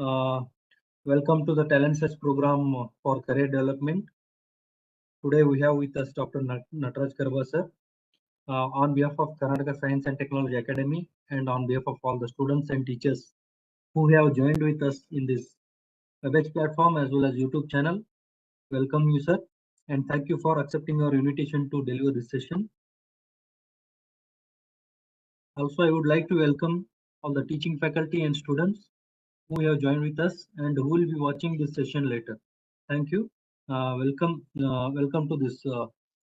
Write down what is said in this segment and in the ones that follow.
Uh, Welcome to the Talent Search program for career development. Today we have with us Dr. Nataraj Karaba sir, on behalf of Karnataka Science and Technology Academy and on behalf of all the students and teachers who have joined with us in this WebEx platform as well as YouTube channel. Welcome you sir, and thank you for accepting our invitation to deliver this session. Also, I would like to welcome all the teaching faculty and students who have joined with us and who will be watching this session later. Thank you. Welcome to this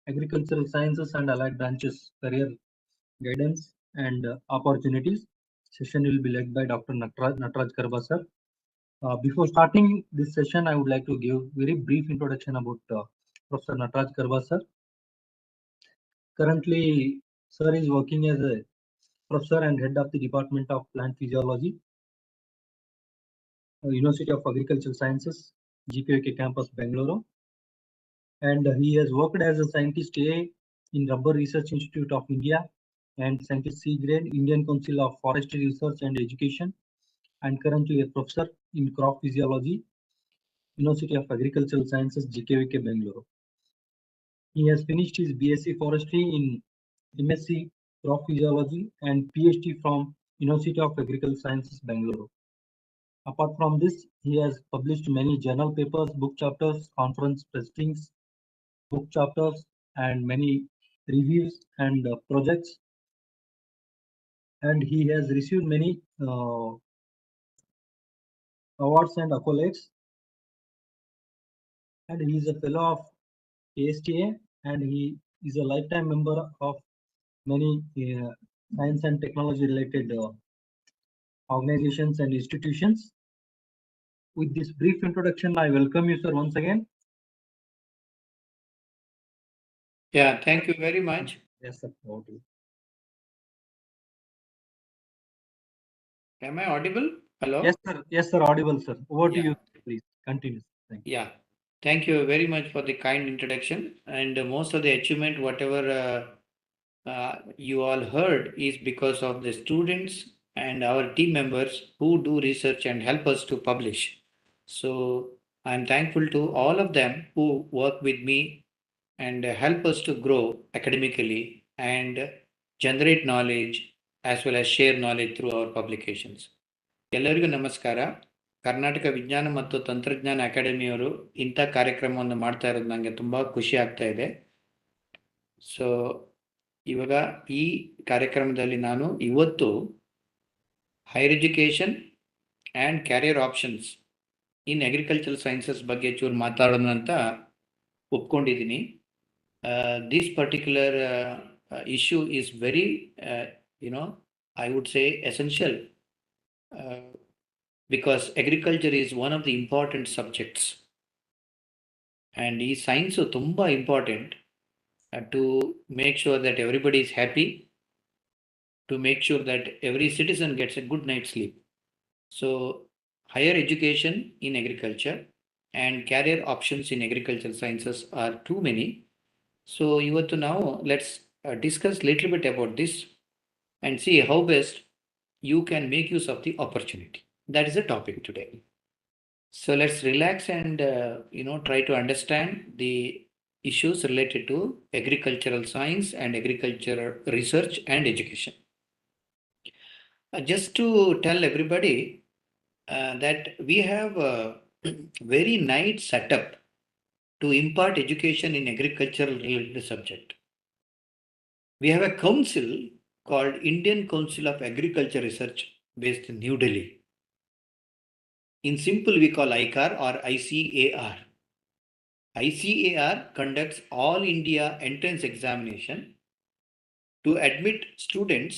Agricultural Sciences and Allied Branches Career Guidance and Opportunities. Session will be led by Dr. Nataraj Karaba sir. Before starting this session, I would like to give very brief introduction about Professor Nataraj Karaba sir. Currently, sir is working as a professor and head of the Department of Plant Physiology, University of Agricultural Sciences, GKVK campus, Bangalore. And he has worked as a scientist A in Rubber Research Institute of India and scientist C grade, Indian Council of Forestry Research and Education, and currently a professor in crop physiology, University of Agricultural Sciences, GKVK, Bengaluru. He has finished his BSc Forestry in MSc Crop Physiology and PhD from University of Agricultural Sciences, Bangalore. Apart from this, he has published many journal papers, book chapters, conference pressings, book chapters, and many reviews and projects. And he has received many awards and accolades. And he is a fellow of KSTA, and he is a lifetime member of many science and technology related organizations and institutions. With this brief introduction, I welcome you, sir, once again. Yeah, thank you very much. Yes, sir. Am I audible? Hello? Yes, sir. Yes, sir. Audible, sir. Over to Yeah. you, please. Continue. Thank you. Yeah, thank you very much for the kind introduction. And most of the achievement, whatever you all heard, is because of the students and our team members who do research and help us to publish. So I'm thankful to all of them who work with me and help us to grow academically and generate knowledge as well as share knowledge through our publications. ಎಲ್ಲರಿಗೂ ನಮಸ್ಕಾರ. ಕರ್ನಾಟಕ ವಿಜ್ಞಾನ ಮತ್ತು ತಂತ್ರಜ್ಞಾನ ಅಕಾಡೆಮಿಯವರು ಇಂಥ ಕಾರ್ಯಕ್ರಮವನ್ನು ಮಾಡ್ತಾ ಇರೋದು ನನಗೆ ತುಂಬ ಖುಷಿ ಆಗ್ತಾ ಇದೆ. ಸೊ ಇವಾಗ ಈ ಕಾರ್ಯಕ್ರಮದಲ್ಲಿ ನಾನು ಇವತ್ತು higher education and carrier options in agricultural sciences ಬಗ್ಗೆ ಚೂರು ಮಾತಾಡೋಣ ಅಂತ ಒಪ್ಕೊಂಡಿದ್ದೀನಿ. This particular issue is very, I would say essential because agriculture is one of the important subjects. And ಈ ಸೈನ್ಸು ತುಂಬ important to make sure that everybody is happy, to make sure that every citizen gets a good night's sleep. So higher education in agriculture and career options in agricultural sciences are too many. So ಇವತ್ತು ನಾವು let's discuss little bit about this and see how best you can make use of the opportunity. That is the topic today. So let's relax and try to understand the issues related to agricultural science and agricultural research and education. Just to tell everybody that we have a very nice setup to impart education in agricultural related subject. We have a council called Indian Council of Agriculture Research based in New Delhi. In simple, we call ICAR or ICAR. ICAR conducts all India entrance examination to admit students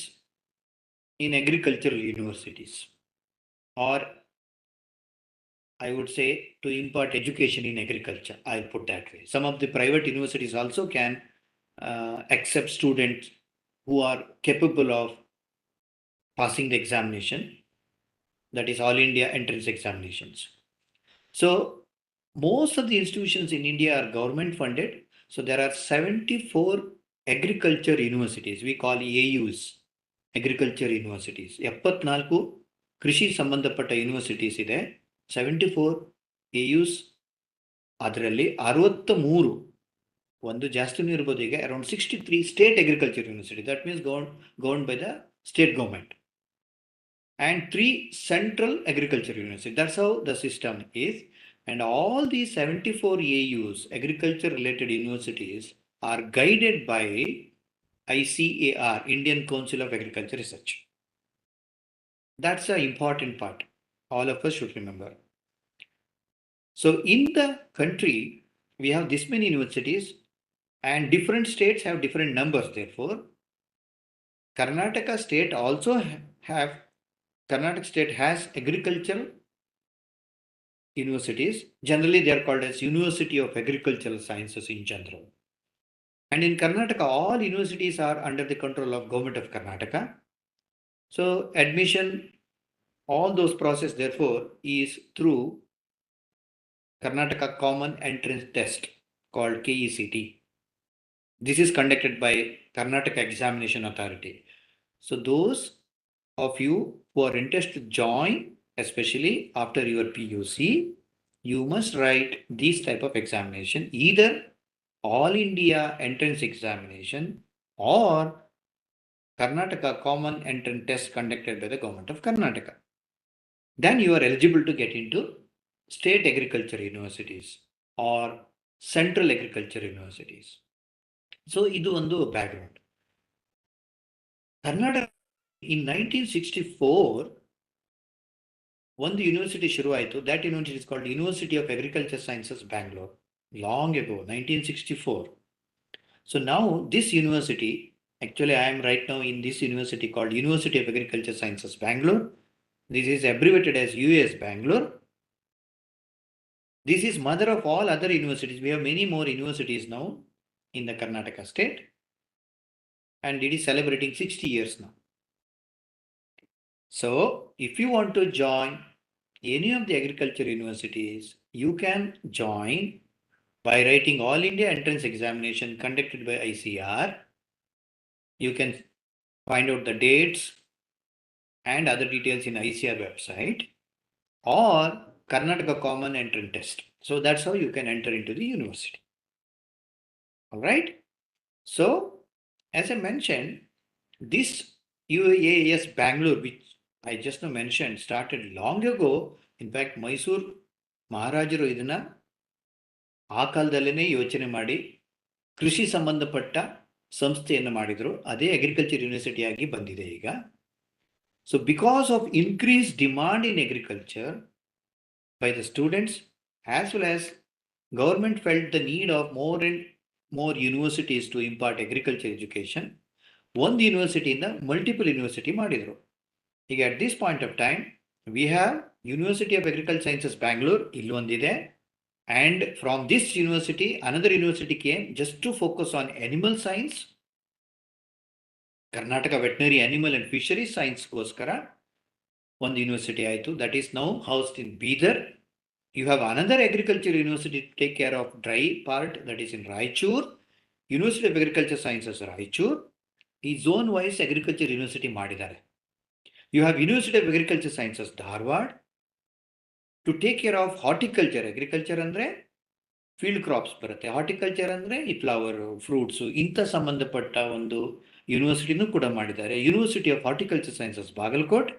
in agricultural universities, or I would say to impart education in agriculture. I'll put that way. Some of the private universities also can accept students who are capable of passing the examination, that is all India entrance examinations. So most of the institutions in India are government funded. So there are 74 agriculture universities, we call AUs, agriculture universities. 74 ಕೃಷಿ ಸಂಬಂಧಪಟ್ಟ universities ಇದೆ. 74 AUs, ಅದರಲ್ಲಿ 63 ಒಂದು ಜಾಸ್ತಿನೂ ಇರ್ಬೋದು, ಈಗ around 63 state agriculture university, that means ಗೌರ್ನ್ by the state government, and 3 central agriculture universities. That's how the system is. And all these 74 AUs, agriculture related universities, are guided by ICAR, Indian Council of Agriculture Research. That's an important part. All of us should remember. So in the country, we have this many universities, and different states have different numbers. Therefore, Karnataka state also Karnataka state has agricultural universities. Generally, they are called as University of Agricultural Sciences in general. And in Karnataka, all universities are under the control of Government of Karnataka. So admission, all those process, therefore, is through Karnataka Common Entrance Test called KECT. This is conducted by Karnataka Examination Authority. So those of you who are interested to join, especially after your PUC, you must write this type of examination, either All India Entrance Examination or Karnataka Common Entrance Test conducted by the Government of Karnataka. Then you are eligible to get into state agriculture universities or central agriculture universities. So, idu ಒಂದು background. Karnataka in 1964, ಒಂದು university ಶುರು ಆಯಿತು. That university is called University of Agriculture Sciences, Bangalore. Long ago, 1964. So now this university, actually I am right now in this university called University of Agriculture Sciences, Bangalore. This is abbreviated as US Bangalore. This is mother of all other universities. We have many more universities now in the Karnataka state, and it is celebrating 60 years now. So if you want to join any of the agriculture universities, you can join by writing All India Entrance Examination conducted by ICR. You can find out the dates and other details in ICR website, or Karnataka Common Entrance Test. So that's how you can enter into the university. All right. So as I mentioned, this UAS Bangalore, which I just now mentioned, started long ago. In fact, Mysore Maharajaru ಇದನ್ನ ಆ ಕಾಲದಲ್ಲೇನೆ ಯೋಚನೆ ಮಾಡಿ ಕೃಷಿ ಸಂಬಂಧಪಟ್ಟ ಸಂಸ್ಥೆಯನ್ನು ಮಾಡಿದ್ರು. ಅದೇ agriculture university ಆಗಿ ಬಂದಿದೆ ಈಗ. So because of increased demand in agriculture by the students, as well as government felt the need of more and more universities to impart agriculture education, ಒಂದು ಯೂನಿವರ್ಸಿಟಿಯಿಂದ ಮಲ್ಟಿಪಲ್ ಯೂನಿವರ್ಸಿಟಿ ಮಾಡಿದರು. ಈಗ at this point of time, we have University of Agricultural Sciences Bangalore, ಇಲ್ಲೊಂದಿದೆ. And from this university, another university came just to focus on animal science, Karnataka Veterinary Animal and Fisheries Science ಗೋಸ್ಕರ ಒಂದು university ಆಯಿತು. That is now housed in Bidar. You have another agriculture university to take care of dry part, that is in Raichur. University of Agriculture Sciences Raichur. ಈ zone wise agriculture university ಮಾಡಿದ್ದಾರೆ. You have University of Agriculture Sciences Dharwad to take care of horticulture. Agriculture ಅಂದ್ರೆ field crops ಬರುತ್ತೆ, horticulture ಅಂದರೆ ಈ flower, fruits, ಇಂಥ ಸಂಬಂಧಪಟ್ಟ ಒಂದು ಯೂನಿವರ್ಸಿಟಿನೂ ಕೂಡ ಮಾಡಿದ್ದಾರೆ. University of horticulture sciences Bagalkot.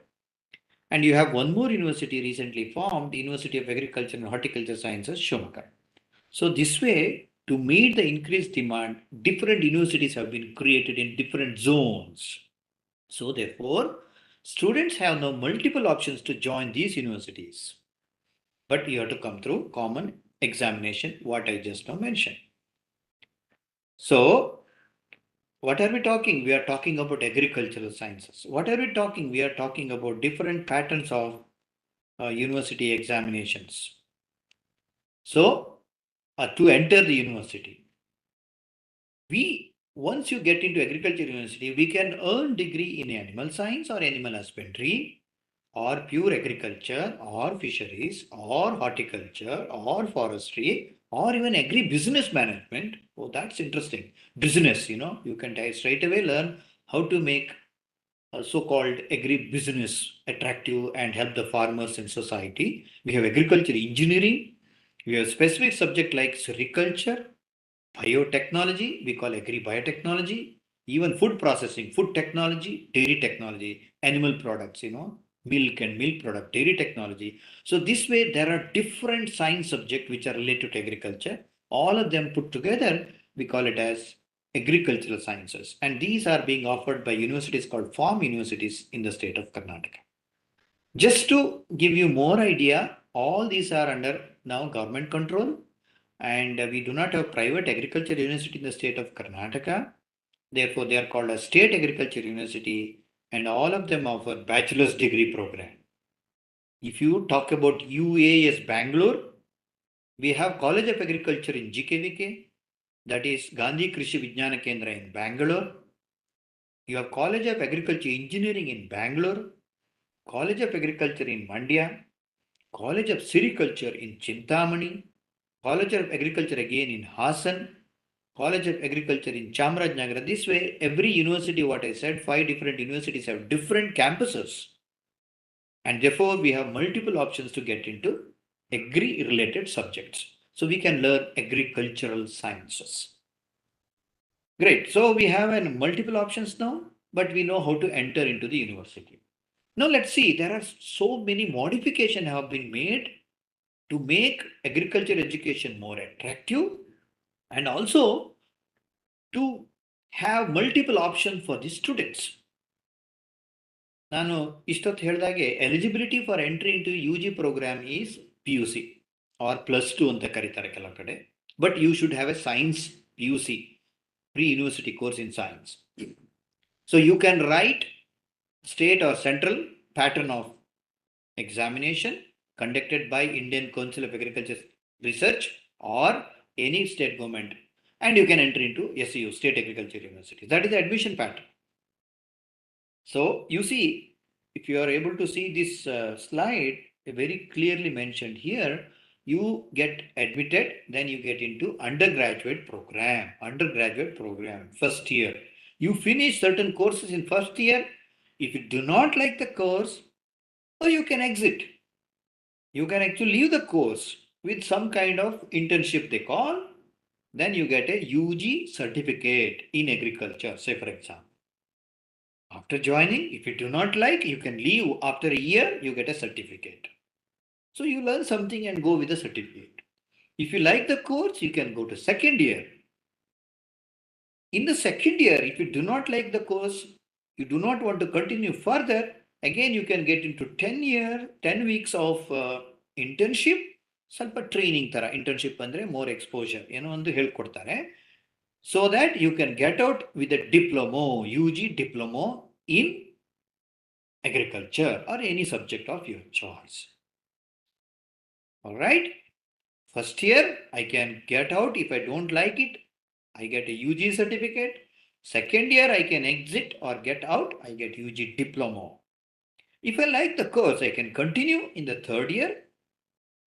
And you have one more university recently formed, University of Agriculture and Horticulture Sciences, Shivamogga. So this way, to meet the increased demand, different universities have been created in different zones. So therefore, students have now multiple options to join these universities. But you have to come through common examination, what I just now mentioned. So, what are we talking? We are talking about agricultural sciences. What are we talking? We are talking about different patterns of university examinations. So, to enter the university, once you get into agriculture university, we can earn degree in animal science or animal husbandry, or pure agriculture, or fisheries, or horticulture, or forestry, or even agri-business management. Oh, that's interesting. Business, you can straight away learn how to make so-called agri-business attractive and help the farmers and society. We have agriculture engineering. We have specific subject like sericulture, biotechnology, we call agri-biotechnology, even food processing, food technology, dairy technology, animal products, milk and milk product, dairy technology. So this way there are different science subjects which are related to agriculture. All of them put together, we call it as agricultural sciences. And these are being offered by universities called farm universities in the state of Karnataka. Just to give you more idea, all these are under now government control, and we do not have private agriculture university in the state of Karnataka. Therefore, they are called a state agriculture university, and all of them offer bachelor's degree program. If you talk about UAS Bangalore, we have College of Agriculture in GKVK, that is Gandhi Krishi Vijnana Kendra in Bangalore. You have College of Agriculture Engineering in Bangalore, College of Agriculture in Mandya, College of Sericulture in Chintamani, College of Agriculture again in Hassan, College of Agriculture in Chamarajanagar. This way, every university, what I said, 5 different universities have different campuses. And therefore, we have multiple options to get into agri-related subjects. So we can learn agricultural sciences. Great. So we have multiple options now, but we know how to enter into the university. Now let's see, there are so many modifications have been made to make agriculture education more attractive and also to have multiple options for the students. ನಾನು ಇಷ್ಟೊತ್ತು ಹೇಳಿದಾಗೆ eligibility for entry into UG programme is PUC or +2 ಅಂತ ಕರೀತಾರೆ ಕೆಲವು ಕಡೆ. But you should have a science PUC, pre-university course in science. So you can write state or central pattern of examination conducted by Indian Council of Agriculture Research or any state government, and you can enter into SAU, State Agriculture University. That is the admission pattern. So you see, if you are able to see this slide, very clearly mentioned here, you get admitted, then you get into undergraduate program, first year. You finish certain courses in first year. If you do not like the course, or you can exit. You can actually leave the course with some kind of internship they call. Then you get a UG certificate in agriculture, say for example. After joining, if you do not like, you can leave. After a year, you get a certificate. So you learn something and go with the certificate. If you like the course, you can go to second year. In the second year, if you do not like the course, you do not want to continue further, again you can get into 10 weeks of internship. ಸ್ವಲ್ಪ training ತರ internship ಅಂದ್ರೆ more exposure ಏನೋ ಒಂದು ಹೇಳ್ಕೊಡ್ತಾರೆ. So that you can get out with a diploma, UG diploma in agriculture or any subject of your choice. All right. First year, I can get out. If I don't like it, I get a UG certificate. Second year, I can exit or get out. I get UG diploma. If I like the course, I can continue in the third year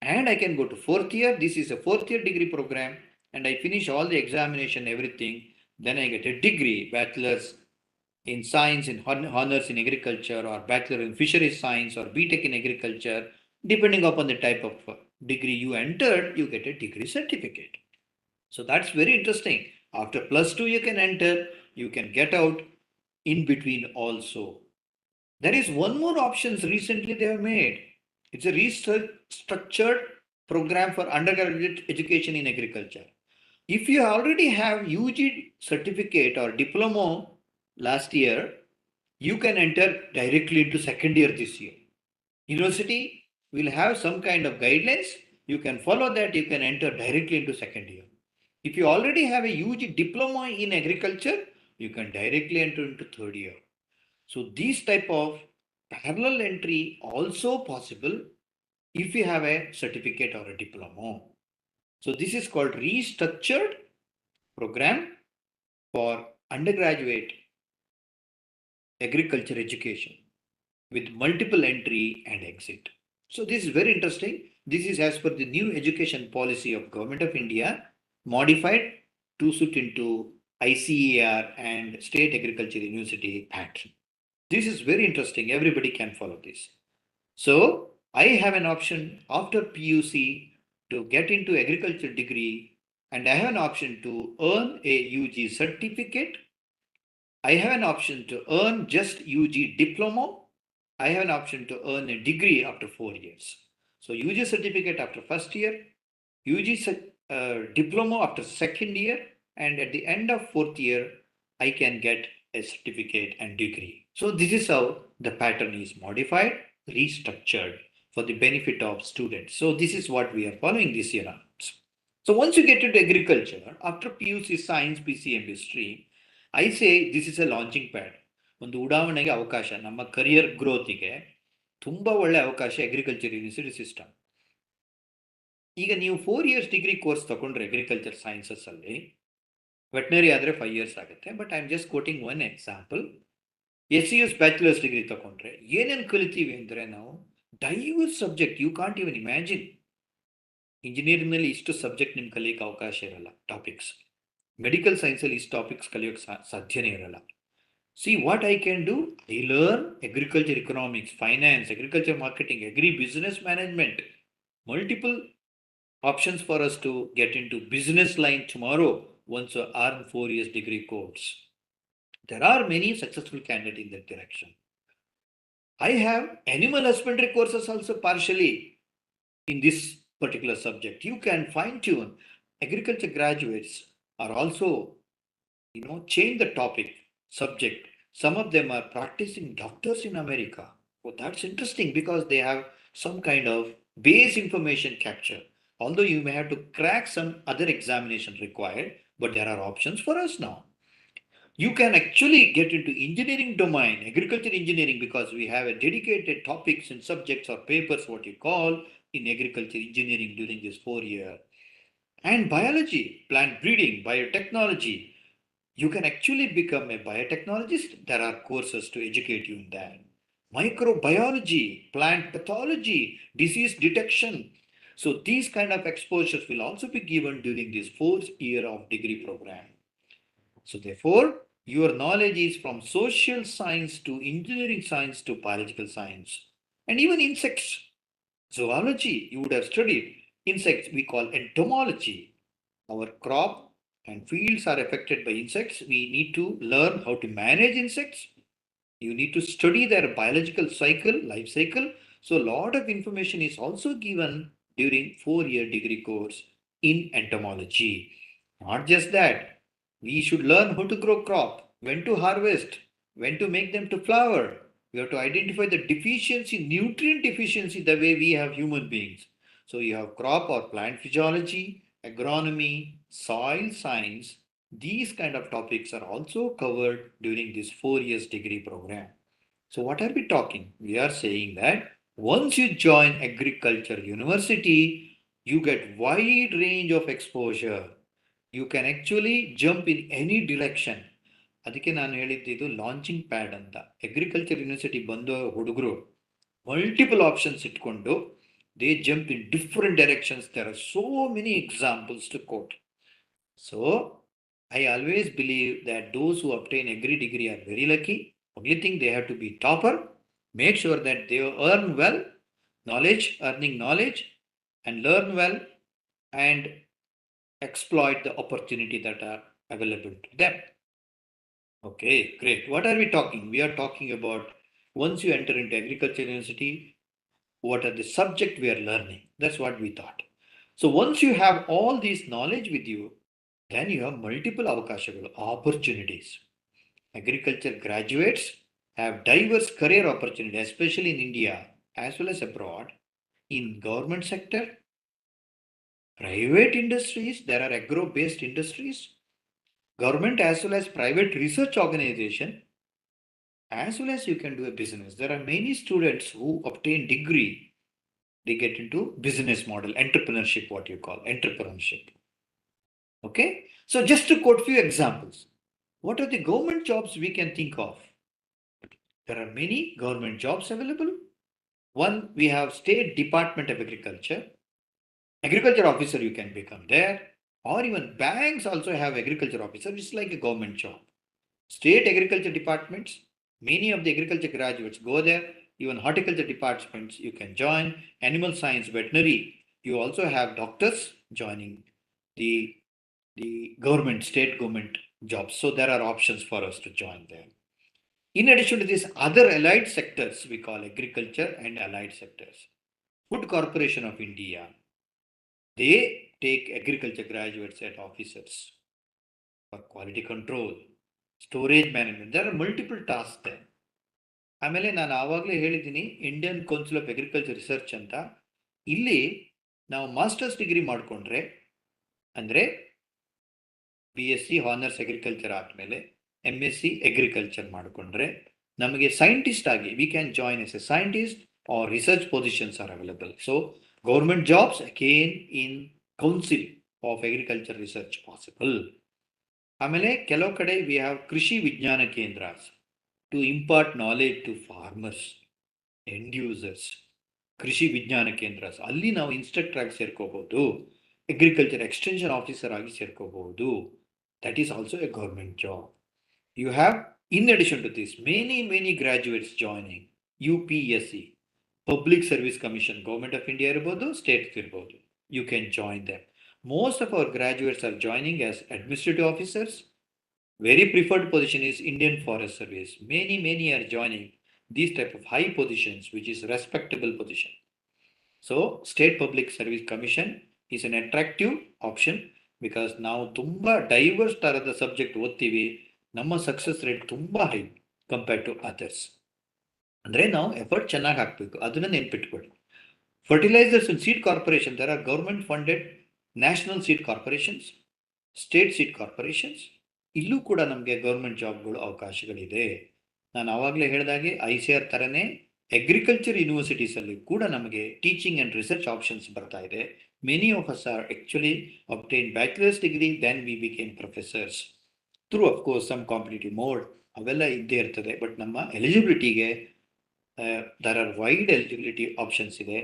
and I can go to fourth year. This is a fourth year degree program and I finish all the examination, everything. Then I get a degree, bachelor's in science, in honors in agriculture, or bachelor in fisheries science, or BTech in agriculture. Depending upon the type of degree you entered, you get a degree certificate. So that's very interesting. After +2, you can enter, you can get out in between also. There is one more options recently they have made. It's a research structured program for undergraduate education in agriculture. If you already have UG certificate or diploma last year, you can enter directly into second year this year. University will have some kind of guidelines. You can follow that, you can enter directly into second year. If you already have a UG diploma in agriculture, you can directly enter into third year. So these type of parallel entry also possible if you have a certificate or a diploma. So this is called restructured program for undergraduate agriculture education with multiple entry and exit. So this is very interesting. This is as per the new education policy of Government of India, modified to suit into ICAR and State Agriculture University Act. This is very interesting. Everybody can follow this. So I have an option after PUC to get into agriculture degree, and I have an option to earn a UG certificate. I have an option to earn just UG diploma. I have an option to earn a degree after 4 years. So UG certificate after first year, diploma after second year, and at the end of fourth year, I can get a certificate and degree. So this is how the pattern is modified, restructured for the benefit of students. So this is what we are following this year. So once you get into agriculture, after PUC science, PCMB stream, I say this is a launching pad. ಒಂದು ಉಡಾವಣೆಗೆ ಅವಕಾಶ ನಮ್ಮ career ಗ್ರೋತಿಗೆ ತುಂಬ ಒಳ್ಳೆ ಅವಕಾಶ agriculture university system. ಈಗ ನೀವು 4 years degree course ತಗೊಂಡ್ರೆ ಅಗ್ರಿಕಲ್ಚರ್ ಸೈನ್ಸಸ್ ಅಲ್ಲಿ, ವೆಟನರಿ ಆದರೆ 5 years ಆಗುತ್ತೆ. But I am just quoting one example. SCS bachelors degree ತಗೊಂಡ್ರೆ ಏನೇನು ಕಲಿತೀವಿ ಅಂದರೆ ನಾವು diverse subject, you can't even imagine. ಇಂಜಿನಿಯರಿಂಗ್ನಲ್ಲಿ ಇಷ್ಟು ಸಬ್ಜೆಕ್ಟ್ ನಿಮ್ಗೆ ಕಲಿಯೋಕ್ಕೆ ಅವಕಾಶ ಇರಲ್ಲ, ಟಾಪಿಕ್ಸ್. ಮೆಡಿಕಲ್ ಸೈನ್ಸಲ್ಲಿ ಇಷ್ಟು ಟಾಪಿಕ್ಸ್ ಕಲಿಯೋಕ್ಕೆ ಸಾಧ್ಯನೇ ಇರಲ್ಲ. See what I can do. I learn agriculture economics, finance, agriculture marketing, agri business management. Multiple options for us to get into business line tomorrow once you earn 4 years degree course. There are many successful candidates in that direction. I have animal husbandry courses also partially in this particular subject. You can fine tune. Agriculture graduates are also, change the topic, subject. Some of them are practicing doctors in America. Oh, that's interesting because they have some kind of base information capture. Although you may have to crack some other examination required, but there are options for us now. You can actually get into engineering domain, agriculture engineering, because we have a dedicated topics and subjects or papers, what you call in agriculture engineering during this 4 year. And biology, plant breeding, biotechnology. You can actually become a biotechnologist. There are courses to educate you in that. Microbiology, plant pathology, disease detection. So these kind of exposures will also be given during this 4th year of degree program. So therefore, your knowledge is from social science to engineering science to biological science. And even insects. Zoology, you would have studied. Insects we call entomology. Our crop and fields are affected by insects. We need to learn how to manage insects. You need to study their biological cycle, life cycle. So a lot of information is also given during 4-year degree course in entomology. Not just that, we should learn how to grow crop, when to harvest, when to make them to flower. We have to identify the deficiency, nutrient deficiency, the way we have human beings. So you have crop or plant physiology, agronomy, soil science. These kind of topics are also covered during this 4 years degree program. So what are we talking? We are saying that once you join agriculture university, you get wide range of exposure. You can actually jump in any direction. ಅದಕ್ಕೆ ನಾನು ಹೇಳಿದ್ದು launching pad ಅಂತ. Agriculture university ಬಂದು ಹುಡುಗರು multiple options ಇಟ್ಕೊಂಡು they jump in different directions. There are so many examples to quote. So I always believe that those who obtain agri degree are very lucky. Only thing they have to be topper. Make sure that they earn well, earning knowledge, and learn well, and exploit the opportunity that are available to them. Okay, great. What are we talking? We are talking about once you enter into agriculture university, what are the subject we are learning? That's what we thought. So once you have all this knowledge with you, then you have multiple avakashagalu, opportunities. Agriculture graduates have diverse career opportunities, especially in India as well as abroad, in government sector, private industries. There are agro-based industries, government as well as private research organization, as well as you can do a business. There are many students who obtain degree, they get into business model, entrepreneurship, what you call entrepreneurship. Okay, so just to quote few examples, what are the government jobs we can think of? There are many government jobs available. One, we have State Department of Agriculture. Agriculture officer you can become there, or even banks also have agriculture officer. It's like a government job. State agriculture departments, Many of the agriculture graduates go there. Even horticulture departments you can join. Animal science, veterinary. You also have doctors joining the government, state government jobs. So there are options for us to join there. In addition to this, other allied sectors we call agriculture and allied sectors. Food Corporation of India, they take agriculture graduates as officers for quality control, storage management. There are multiple tasks there. ಆಮೇಲೆ ನಾನು ಆವಾಗಲೇ ಹೇಳಿದ್ದೀನಿ Indian Council of Agriculture Research ಅಂತ. ಇಲ್ಲಿ ನಾವು masters degree ಮಾಡಿಕೊಂಡ್ರೆ ಅಂದರೆ BSc honours agriculture ಆದಮೇಲೆ MSc ಅಗ್ರಿಕಲ್ಚರ್ ಮಾಡಿಕೊಂಡ್ರೆ ನಮಗೆ ಸೈಂಟಿಸ್ಟ್ ಆಗಿ we can join as a scientist or research positions are available. So government jobs again in Council of Agriculture Research possible. ಆಮೇಲೆ ಕೆಲವು ಕಡೆ we have Krishi Vigyan Kendras to impart knowledge to farmers, end users. Krishi Vigyan ಕೇಂದ್ರಾಸ್ ಅಲ್ಲಿ ನಾವು instructor ಆಗಿ ಸೇರ್ಕೋಬಹುದು, agriculture extension officer ಆಗಿ ಸೇರ್ಕೋಬಹುದು. That is also a government job. You have, in addition to this, many graduates joining UPSC, Public Service Commission, Government of India irbodu, State irbodu. You can join them. Most of our graduates are joining as administrative officers. Very preferred position is Indian Forest Service. Many are joining these type of high positions, which is respectable position. So, State Public Service Commission is an attractive option. Because ನಾವು ತುಂಬ divorce ಥರದ subject ಓದ್ತೀವಿ, ನಮ್ಮ success rate ತುಂಬ high compared to others. ಅಂದರೆ ನಾವು effort ಚೆನ್ನಾಗಿ ಹಾಕಬೇಕು, ಅದನ್ನು ನೆನ್ಪಿಟ್ಕೊಳ್ಳಿ. ಫರ್ಟಿಲೈಸರ್ಸ್ ಅಂಡ್ ಸೀಡ್ ಕಾರ್ಪೊರೇಷನ್ ಥರ government funded national seed corporations, state seed corporations, ಇಲ್ಲೂ ಕೂಡ ನಮಗೆ ಗೌರ್ಮೆಂಟ್ ಜಾಬ್ಗಳು ಅವಕಾಶಗಳಿದೆ. ನಾನು ಆವಾಗಲೇ ಹೇಳಿದಾಗೆ ICAR ಥರನೇ ಅಗ್ರಿಕಲ್ಚರ್ ಯೂನಿವರ್ಸಿಟೀಸಲ್ಲಿ ಕೂಡ ನಮಗೆ ಟೀಚಿಂಗ್ ಆ್ಯಂಡ್ ರಿಸರ್ಚ್ ಆಪ್ಷನ್ಸ್ ಬರ್ತಾ ಇದೆ. Many of us are actually obtained bachelor's degree, then we became professors. Through, of course, some competitive mode. ಅವೆಲ್ಲ ಇದ್ದೇ ಇರ್ತದೆ. ಬಟ್ ನಮ್ಮ ಎಲಿಜಿಬಿಲಿಟಿಗೆ there are wide eligibility options ಇದೆ.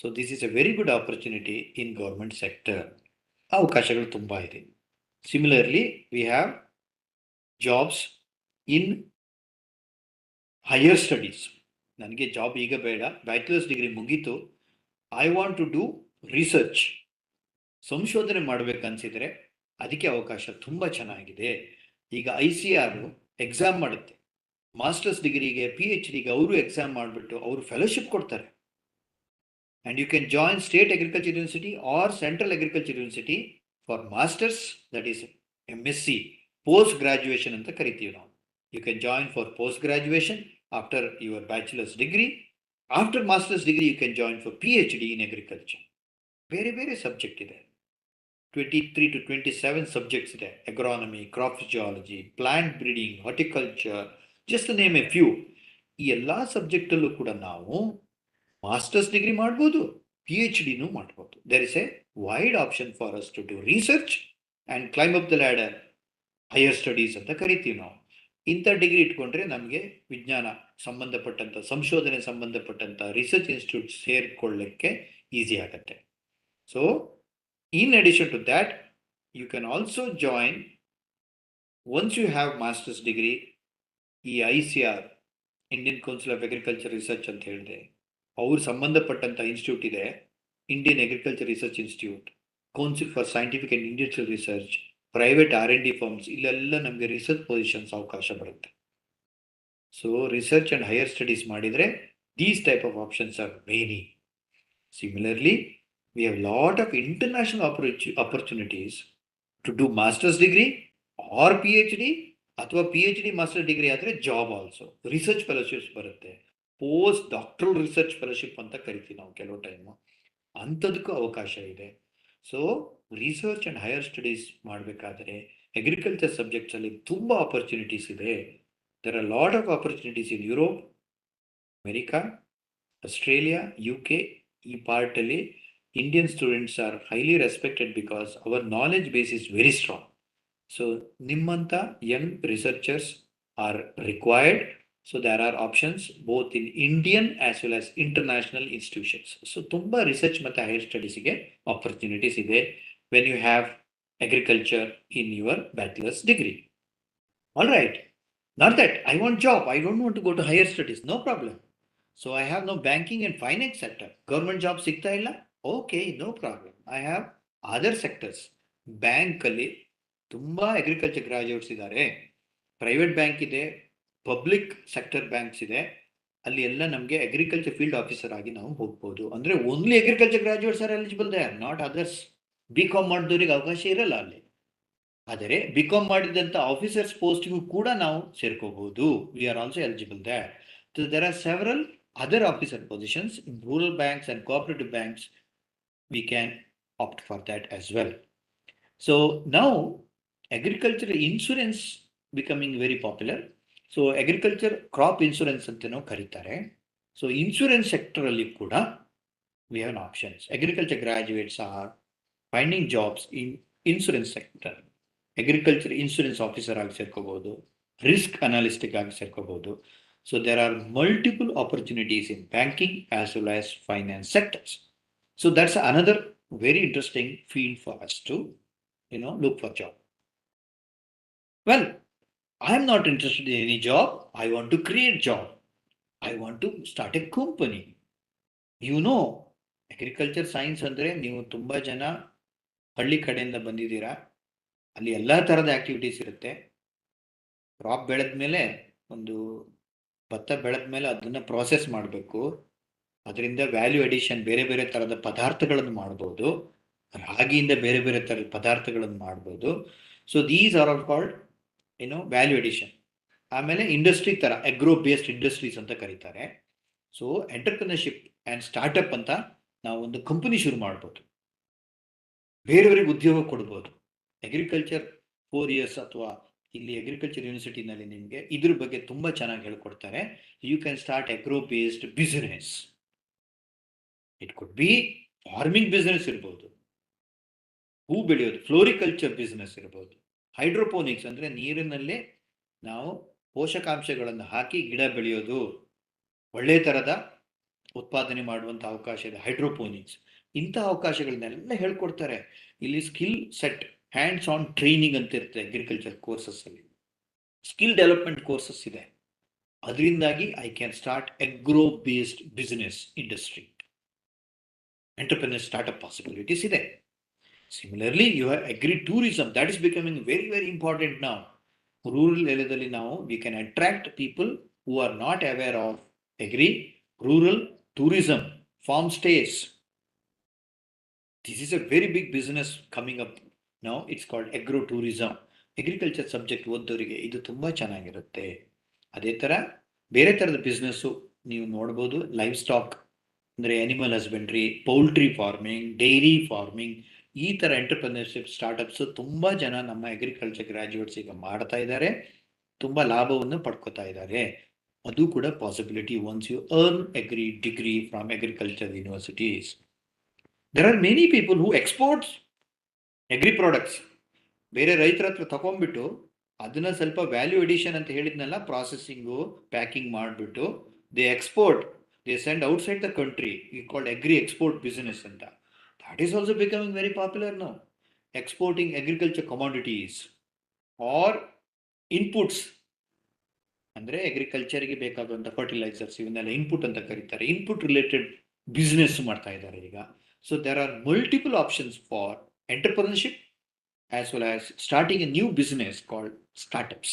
So this is a very good opportunity in government sector. ಅವಕಾಶಗಳು ತುಂಬ ಇದೆ. Similarly we have jobs in higher studies. ನನಗೆ ಜಾಬ್ ಈಗ ಬೇಡ, ಬ್ಯಾಚುಲರ್ಸ್ ಡಿಗ್ರಿ ಮುಗೀತು, I want to do research, ಸಂಶೋಧನೆ ಮಾಡಬೇಕನ್ಸಿದ್ರೆ ಅದಕ್ಕೆ ಅವಕಾಶ ತುಂಬ ಚೆನ್ನಾಗಿದೆ. ಈಗ ICAR ಎಕ್ಸಾಮ್ ಮಾಡುತ್ತೆ, ಮಾಸ್ಟರ್ಸ್ ಡಿಗ್ರಿಗೆ PhDಗೆ ಅವರು ಎಕ್ಸಾಮ್ ಮಾಡಿಬಿಟ್ಟು ಅವರು ಫೆಲೋಶಿಪ್ ಕೊಡ್ತಾರೆ. And you can join state agriculture university or central agriculture university for masters, that is MSc, post graduation ಅಂತ ಕರಿತೀವಿ ನಾವು. You can join for post graduation after your bachelors degree. After masters degree you can join for PhD in agriculture. ಬೇರೆ subject ಇದೆ, 23 to 27 subjects ಇದೆ. Agronomy, crop physiology, plant breeding, horticulture, just name a few. ಈ ಎಲ್ಲ ಸಬ್ಜೆಕ್ಟಲ್ಲೂ ಕೂಡ ನಾವು masters degree ಮಾಡ್ಬೋದು, PhDನೂ ಮಾಡ್ಬೋದು. There is a wide option for us to do research and climb up the ladder, higher studies ಅಂತ ಕರಿತೀವಿ ನಾವು. ಇಂಥ ಡಿಗ್ರಿ ಇಟ್ಕೊಂಡ್ರೆ ನಮಗೆ ವಿಜ್ಞಾನ ಸಂಬಂಧಪಟ್ಟಂಥ, ಸಂಶೋಧನೆ ಸಂಬಂಧಪಟ್ಟಂಥ ರಿಸರ್ಚ್ ಇನ್ಸ್ಟಿಟ್ಯೂಟ್ ಸೇರಿಕೊಳ್ಳಕ್ಕೆ ಈಸಿ ಆಗುತ್ತೆ. So, in addition to that, you can also join, once you have master's degree, ಈ ICAR, Indian Council of Agriculture Research ಅಂತ ಹೇಳಿದೆ, ಅವ್ರು ಸಂಬಂಧಪಟ್ಟಂಥ ಇನ್ಸ್ಟಿಟ್ಯೂಟ್ ಇದೆ, Indian Agriculture Research Institute, Council for Scientific and Industrial Research, private R&D firms, ಇಲ್ಲೆಲ್ಲ ನಮಗೆ research positions ಅವಕಾಶ ಬರುತ್ತೆ. So research and higher studies ಮಾಡಿದರೆ these type of options are many. Similarly, we have a lot of international opportunities to do master's degree or PhD, ಅಥವಾ PhD master degree ಆದರೆ job also. Research fellowships ಬರುತ್ತೆ, post doctoral research fellowship ಅಂತ ಕರಿತೀವಿ ನಾವು ಕೆಲವು time, ಅಂಥದಕ್ಕೂ ಅವಕಾಶ ಇದೆ. So research and higher studies ಮಾಡಬೇಕಾದ್ರೆ ಅಗ್ರಿಕಲ್ಚರ್ ಸಬ್ಜೆಕ್ಟ್ಸಲ್ಲಿ ತುಂಬ ಆಪರ್ಚುನಿಟೀಸ್ ಇದೆ. There are lot of opportunities in Europe, America, Australia, UK. ಈ ಪಾರ್ಟಲ್ಲಿ Indian students are highly respected because our knowledge base is very strong. So ನಿಮ್ಮಂಥ young researchers are required. So there are options both in Indian as well as international institutions. So ತುಂಬ research ಮತ್ತು higher ಸ್ಟಡೀಸಿಗೆ opportunities ಇದೆ when you have agriculture in your bachelors degree. All right, Not that I want job, I don't want to go to higher studies, no problem. So I have no banking and finance sector. Government job ಸಿಗ್ತಾ ಇಲ್ಲ, okay, no problem. I have other sectors. Bank ಅಲ್ಲಿ ತುಂಬಾ agriculture graduates ಇದ್ದಾರೆ, private bank ಇದೆ, public sector banks ಇದೆ, ಅಲ್ಲಿ ಎಲ್ಲ ನಮಗೆ ಅಗ್ರಿಕಲ್ಚರ್ ಫೀಲ್ಡ್ ಆಫೀಸರ್ ಆಗಿ ನಾವು ಹೋಗ್ಬೋದು. ಅಂದ್ರೆ only agriculture graduates are eligible they are not others. BCom ಮಾಡಿದವರಿಗೆ ಅವಕಾಶ ಇರಲ್ಲ ಅಲ್ಲಿ. ಆದರೆ ಬಿಕಾಮ್ ಮಾಡಿದಂಥ ಆಫೀಸರ್ಸ್ ಪೋಸ್ಟ್ಗೂ ಕೂಡ ನಾವು ಸೇರ್ಕೋಬಹುದು. We are also eligible that. So there are several other officer positions in rural banks and cooperative banks. We can opt for that as well. So now agriculture insurance becoming very popular. So agriculture crop insurance antano karitare. So insurance sector alli kuda we have options. Agriculture graduates are finding jobs in insurance sector. Agriculture insurance officer ಆಗಿ ಸೇರ್ಕೋಬಹುದು, risk analytic ಆಗಿ ಸೇರ್ಕೋಬಹುದು. So there are multiple opportunities in banking as well as finance sectors. So that's another very interesting field for us to look for job. Well, I am not interested in any job. I want to create job. I want to start a company. Agriculture science ಅಂದರೆ ನೀವು ತುಂಬ ಜನ ಹಳ್ಳಿ ಕಡೆಯಿಂದ ಬಂದಿದ್ದೀರಾ. ಅಲ್ಲಿ ಎಲ್ಲ ಥರದ ಆಕ್ಟಿವಿಟೀಸ್ ಇರುತ್ತೆ. ಕ್ರಾಪ್ ಬೆಳೆದ ಮೇಲೆ, ಒಂದು ಭತ್ತ ಬೆಳೆದ ಮೇಲೆ ಅದನ್ನು ಪ್ರಾಸೆಸ್ ಮಾಡಬೇಕು, ಅದರಿಂದ ವ್ಯಾಲ್ಯೂ ಅಡಿಷನ್ ಬೇರೆ ಬೇರೆ ಥರದ ಪದಾರ್ಥಗಳನ್ನು ಮಾಡ್ಬೋದು, ರಾಗಿಯಿಂದ ಬೇರೆ ಬೇರೆ ಥರದ ಪದಾರ್ಥಗಳನ್ನು ಮಾಡ್ಬೋದು. So these are all called value addition. ಆಮೇಲೆ ಇಂಡಸ್ಟ್ರಿ ಥರ ಅಗ್ರೋ ಬೇಸ್ಡ್ ಇಂಡಸ್ಟ್ರೀಸ್ ಅಂತ ಕರೀತಾರೆ. ಸೊ ಎಂಟರ್ಪ್ರಿನರ್ಶಿಪ್ ಆ್ಯಂಡ್ ಸ್ಟಾರ್ಟಪ್ ಅಂತ ನಾವು ಒಂದು ಕಂಪನಿ ಶುರು ಮಾಡ್ಬೋದು, ಬೇರೆಯವರಿಗೆ ಉದ್ಯೋಗ ಕೊಡ್ಬೋದು. ಅಗ್ರಿಕಲ್ಚರ್ 4 years ಅಥವಾ ಇಲ್ಲಿ ಅಗ್ರಿಕಲ್ಚರ್ ಯೂನಿವರ್ಸಿಟಿನಲ್ಲಿ ನಿಮಗೆ ಇದ್ರ ಬಗ್ಗೆ ತುಂಬಾ ಚೆನ್ನಾಗಿ ಹೇಳ್ಕೊಡ್ತಾರೆ. You can start agro based business. It could be farming business ಇರ್ಬೋದು, ಹೂ ಬೆಳೆಯೋದು, ಫ್ಲೋರಿಕಲ್ಚರ್ ಬಿಸ್ನೆಸ್ ಇರ್ಬೋದು, ಹೈಡ್ರೋಪೋನಿಕ್ಸ್ ಅಂದ್ರೆ ನೀರಿನಲ್ಲೇ ನಾವು ಪೋಷಕಾಂಶಗಳನ್ನು ಹಾಕಿ ಗಿಡ ಬೆಳೆಯೋದು, ಒಳ್ಳೆ ತರದ ಉತ್ಪಾದನೆ ಮಾಡುವಂತ ಅವಕಾಶ ಇದೆ, ಹೈಡ್ರೋಪೋನಿಕ್ಸ್. ಇಂಥ ಅವಕಾಶಗಳನ್ನೆಲ್ಲ ಹೇಳ್ಕೊಡ್ತಾರೆ. ಇಲ್ಲಿ skill set, hands on training ಅಂತ ಇರುತ್ತೆ ಅಗ್ರಿಕಲ್ಚರ್ ಕೋರ್ಸಸ್ ಅಲ್ಲಿ. ಸ್ಕಿಲ್ ಡೆವಲಪ್ಮೆಂಟ್ ಕೋರ್ಸಸ್ ಇದೆ. ಅದರಿಂದಾಗಿ I can start agro based business industry. Entrepreneur startup possibilities ಇದೆ. Similarly you have agri tourism, that is becoming very very important ನಾವು. Rural ಏರಿಯಾದಲ್ಲಿ ನಾವು we can attract people who are not aware of agri, rural tourism, farm stays. This is a very big business coming up now. It's called agro tourism. Agriculture subject ಓದೋರಿಗೆ ಇದು ತುಂಬಾ ಚೆನ್ನಾಗಿರುತ್ತೆ. ಅದೇ ತರ ಬೇರೆ ತರದ ಬಿಸ್ನೆಸ್ಸು ನೀವು ನೋಡ್ಬೋದು. ಲೈವ್ ಸ್ಟಾಕ್ ಅಂದ್ರೆ animal husbandry, poultry farming, dairy farming, ಈ ತರ ಎಂಟರ್ಪ್ರಿನರ್ಶಿಪ್ ಸ್ಟಾರ್ಟ್ಅಪ್ಸ್ ತುಂಬಾ ಜನ ನಮ್ಮ ಅಗ್ರಿಕಲ್ಚರ್ ಗ್ರಾಜುಯೇಟ್ಸ್ ಈಗ ಮಾಡ್ತಾ ಇದ್ದಾರೆ, ತುಂಬಾ ಲಾಭವನ್ನು ಪಡ್ಕೋತಾ ಇದ್ದಾರೆ. ಅದು ಕೂಡ possibility once you earn agri degree from agriculture universities. There are many people who export agri products. ಬೇರೆ ರೈತರ ಹತ್ರ ತಗೊಂಡ್ಬಿಟ್ಟು ಅದನ್ನ ಸ್ವಲ್ಪ ವ್ಯಾಲ್ಯೂ ಅಡಿಷನ್ ಅಂತ ಹೇಳಿದ್ನಲ್ಲ, ಪ್ರಾಸೆಸಿಂಗು, ಪ್ಯಾಕಿಂಗ್ ಮಾಡಿಬಿಟ್ಟು they export, they send outside the country. ಈ ಕಾಲ್ಡ್ ಅಗ್ರಿ ಎಕ್ಸ್ಪೋರ್ಟ್ ಬಿಸಿನೆಸ್ ಅಂತ. That is also becoming very popular now. Exporting agriculture commodities or inputs, ಅಂದ್ರೆ ಅಗ್ರಿಕಲ್ಚರ್ಗೆ ಬೇಕಾಗುವಂಥ ಫರ್ಟಿಲೈಸರ್ಸ್, ಇವನ್ನೆಲ್ಲ ಇನ್ಪುಟ್ ಅಂತ ಕರೀತಾರೆ. ಇನ್ಪುಟ್ ರಿಲೇಟೆಡ್ ಬಿಸ್ನೆಸ್ ಮಾಡ್ತಾ ಇದ್ದಾರೆ ಈಗ. So there are multiple options for entrepreneurship as well as starting a new business called startups.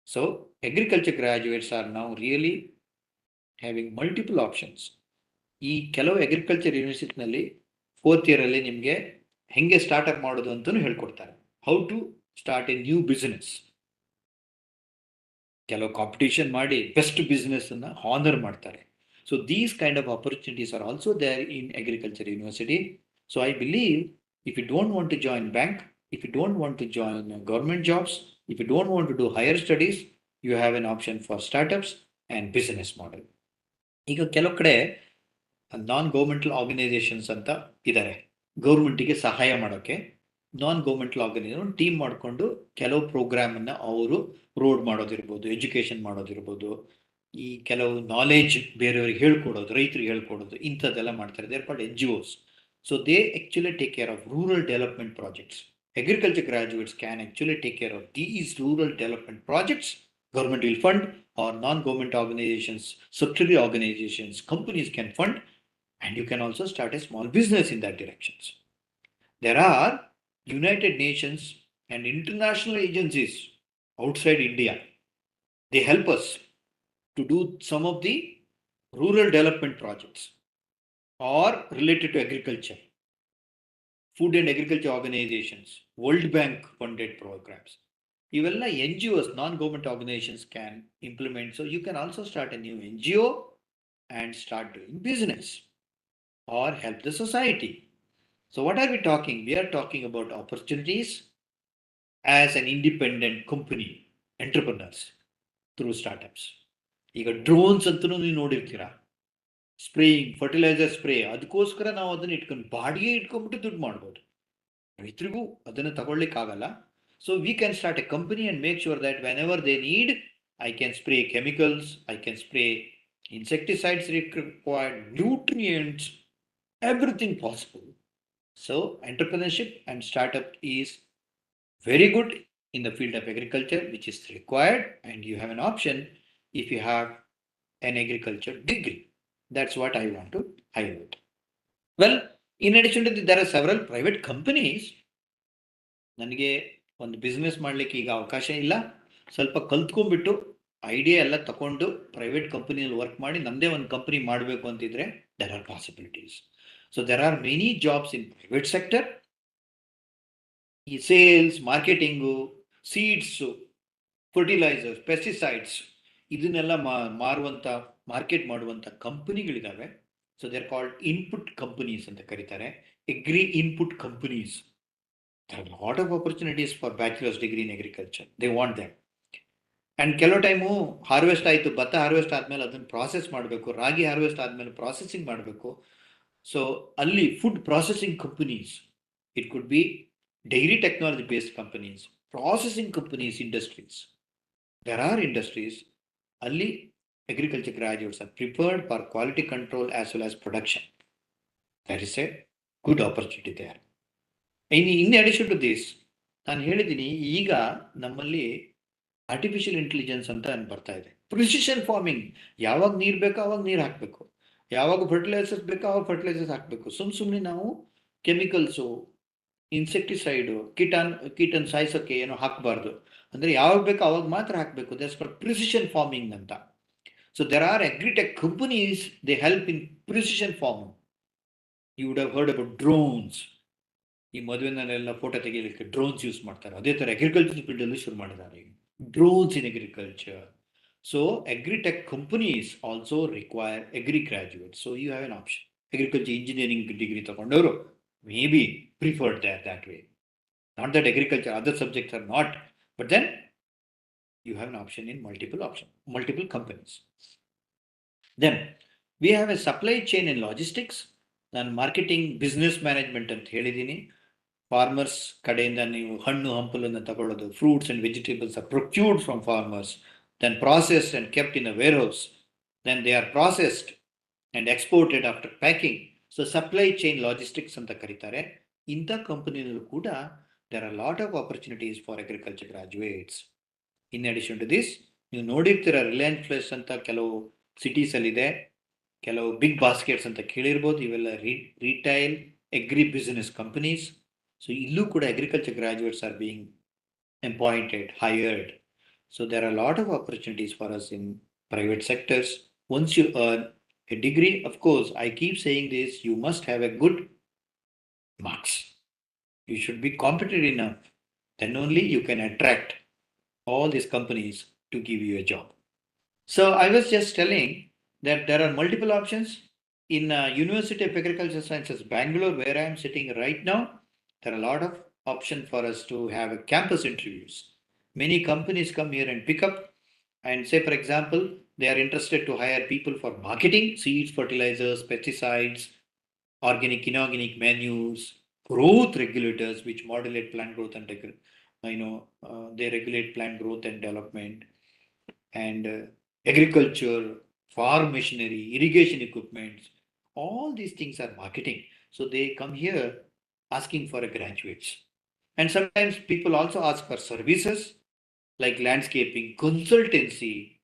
So agriculture graduates are now really having multiple options. ಈ ಕೆಲವು ಅಗ್ರಿಕಲ್ಚರ್ ಯೂನಿವರ್ಸಿಟಿನಲ್ಲಿ 4th year ಅಲ್ಲಿ ನಿಮಗೆ ಹೆಂಗೆ startup ಮಾಡೋದು ಅಂತಲೂ ಹೇಳ್ಕೊಡ್ತಾರೆ. How to start a new business. ಕೆಲವು competition ಮಾಡಿ ಬೆಸ್ಟ್ ಬಿಸ್ನೆಸ್ ಅನ್ನ ಹಾನರ್ ಮಾಡ್ತಾರೆ. So these kind of opportunities are also there in agriculture university. So I believe if you don't want to join bank, if you don't want to join government jobs, if you don't want to do higher studies, you have an option for startups and business model. ಈಗ ಕೆಲವು ಕಡೆ ನಾನ್ governmental organisations ಅಂತ ಇದ್ದಾರೆ, ಗೌರ್ಮೆಂಟಿಗೆ ಸಹಾಯ ಮಾಡೋಕ್ಕೆ. ನಾನ್ governmental organisation team ಮಾಡಿಕೊಂಡು ಕೆಲವು ಪ್ರೋಗ್ರಾಮನ್ನು ಅವರು ರೋಡ್ ಮಾಡೋದಿರ್ಬೋದು, ಎಜುಕೇಷನ್ ಮಾಡೋದಿರ್ಬೋದು, ಈ ಕೆಲವು ನಾಲೆಜ್ ಬೇರೆಯವ್ರಿಗೆ ಹೇಳ್ಕೊಡೋದು, ರೈತರಿಗೆ ಹೇಳ್ಕೊಡೋದು, ಇಂಥದ್ದೆಲ್ಲ ಮಾಡ್ತಾರೆ. They are called NGOs. So they actually take care of rural development projects. Agriculture graduates can actually take care of these rural development projects Government will fund, or non-government organizations, subsidiary organizations, companies can fund, and you can also start a small business in that directions. There are United Nations and international agencies outside India. They help us to do some of the rural development projects or related to agriculture, food and agriculture organizations, World Bank funded programs. Even like NGOs, non-government organizations can implement. So you can also start a new NGO and start doing business or help the society. So what are we talking? We are talking about opportunities as an independent company, entrepreneurs through startups. ಈಗ drones ಅಂತಲೂ ನೀವು ನೋಡಿರ್ತೀರಾ, spraying fertiliser spray, ಅದಕ್ಕೋಸ್ಕರ ನಾವು ಅದನ್ನ ಇಟ್ಕೊಂಡು ಬಾಡಿಗೆ ಇಟ್ಕೊಂಡ್ಬಿಟ್ಟು ದುಡ್ಡು ಮಾಡ್ಬೋದು. ರೈತರಿಗೂ ಅದನ್ನು ತಗೊಳ್ಳಿಕ್ಕಾಗಲ್ಲ. So we can start a company and make sure that whenever they need, I can spray chemicals, I can spray insecticides required, nutrients, everything possible. So entrepreneurship and startup is very good in the field of agriculture, which is required, and you have an option if you have an agriculture degree. That's what I want to highlight. Well, in addition to this, there are several private companies. ನನಗೆ ಒಂದು business ಮಾಡಲಿಕ್ಕೆ ಈಗ ಅವಕಾಶ ಇಲ್ಲ, ಸ್ವಲ್ಪ ಕಲ್ತ್ಕೊಂಡ್ಬಿಟ್ಟು idea ಎಲ್ಲ ತಗೊಂಡು private ಕಂಪನಿಯಲ್ಲಿ ವರ್ಕ್ ಮಾಡಿ ನಮ್ಮದೇ ಒಂದು ಕಂಪನಿ ಮಾಡಬೇಕು ಅಂತಿದ್ರೆ there are possibilities. So there are many jobs in private sector. ಈ sales, marketing, seeds, fertilisers, pesticides ಇದನ್ನೆಲ್ಲ ಮಾರುವಂಥ, ಮಾರ್ಕೆಟ್ ಮಾಡುವಂಥ ಕಂಪನಿಗಳಿದ್ದಾವೆ. So they are called input companies ಅಂತ ಕರೀತಾರೆ, agri input companies. There are a lot of opportunities for bachelor's degree in agriculture. They want them. And ಕೆಲವು time harvest ಆಯಿತು, ಭತ್ತ harvest ಆದಮೇಲೆ ಅದನ್ನು ಪ್ರಾಸೆಸ್ ಮಾಡಬೇಕು, ರಾಗಿ ಹಾರ್ವೆಸ್ಟ್ ಆದಮೇಲೆ ಪ್ರಾಸೆಸಿಂಗ್ ಮಾಡಬೇಕು. ಸೊ ಅಲ್ಲಿ food processing companies, it could B dairy technology based companies, processing companies, industries. There are industries, only agriculture graduates are prepared for quality control as well as production. That is a good opportunity there. In addition to this, ನಾನು ಹೇಳಿದ್ದೀನಿ, ಈಗ ನಮ್ಮಲ್ಲಿ artificial intelligence ಅಂತ ಬರ್ತಾ ಇದೆ. Precision farming, ಯಾವಾಗ ನೀರು ಬೇಕೋ ಅವಾಗ ನೀರು ಹಾಕಬೇಕು, ಯಾವಾಗ ಫರ್ಟಿಲೈಸರ್ಸ್ ಬೇಕೋ ಅವಾಗ ಫರ್ಟಿಲೈಸರ್ಸ್ ಹಾಕಬೇಕು. ಸುಮ್ಮನೆ ನಾವು ಕೆಮಿಕಲ್ಸು, ಇನ್ಸೆಕ್ಟಿಸೈಡು, ಕೀಟನ್ ಸಾಯಿಸೋಕ್ಕೆ ಏನೋ ಹಾಕಬಾರ್ದು. ಅಂದರೆ ಯಾವಾಗ ಬೇಕೋ ಅವಾಗ ಮಾತ್ರ ಹಾಕಬೇಕು. ದಟ್ಸ್ ಫಾರ್ ಪ್ರಿಸಿಷನ್ ಫಾರ್ಮಿಂಗ್ ಅಂತ. So there are agritech companies, they help in precision farming. You would have heard about drones. ಈ ಮದುವೆನಲ್ಲೆಲ್ಲ ಫೋಟೋ ತೆಗಿಲಿಕ್ಕೆ ಡ್ರೋನ್ಸ್ ಯೂಸ್ ಮಾಡ್ತಾರೆ. ಅದೇ ಥರ ಅಗ್ರಿಕಲ್ಚರ್ ಫೀಲ್ಡಲ್ಲೂ ಶುರು ಮಾಡಿದ್ದಾರೆ drones in agriculture. So agritech companies also require agri graduate. So you have an option. Agriculture engineering degree ತಗೊಂಡವರು maybe preferred there that way. Not that agriculture, other subjects are not, but then you have an option in multiple companies. Then we have a supply chain and logistics. ನಾನು marketing, business management ಅಂತ ಹೇಳಿದ್ದೀನಿ. Farmers ಕಡೆಯಿಂದ ನೀವು ಹಣ್ಣು ಹಂಪಲನ್ನು ತಗೊಳ್ಳೋದು, fruits and vegetables are procured from farmers, then processed and kept in a warehouse, then they are processed and exported after packing. So supply chain logistics ಅಂತ ಕರೀತಾರೆ. ಇಂಥ ಕಂಪನಿನಲ್ಲೂ ಕೂಡ there are lot of opportunities for agriculture graduates. In addition to this, ನೀವು ನೋಡಿರ್ತೀರ Reliance fresh ಅಂತ ಕೆಲವು ಸಿಟೀಸಲ್ಲಿದೆ, ಕೆಲವು ಬಿಗ್ ಬಾಸ್ಕೆಟ್ಸ್ ಅಂತ ಕೇಳಿರ್ಬೋದು. ಇವೆಲ್ಲ retail agri business companies. So ಇಲ್ಲೂ ಕೂಡ agriculture graduates are being appointed, hired. So there are a lot of opportunities for us in private sectors. Once you earn a degree, of course, I keep saying this, you must have a good marks. You should be competent enough. Then only you can attract all these companies to give you a job. So I was just telling that there are multiple options in University of Agricultural Sciences, Bangalore, where I am sitting right now. There are a lot of options for us to have a campus interviews. Many companies come here and pick up and say, for example, they are interested to hire people for marketing, seeds, fertilizers, pesticides, organic, inorganic menus, growth regulators, which modulate plant growth and they regulate plant growth and development, and agriculture, farm machinery, irrigation equipment. All these things are marketing. So they come here asking for a graduates. And sometimes people also ask for services. like landscaping, consultancy,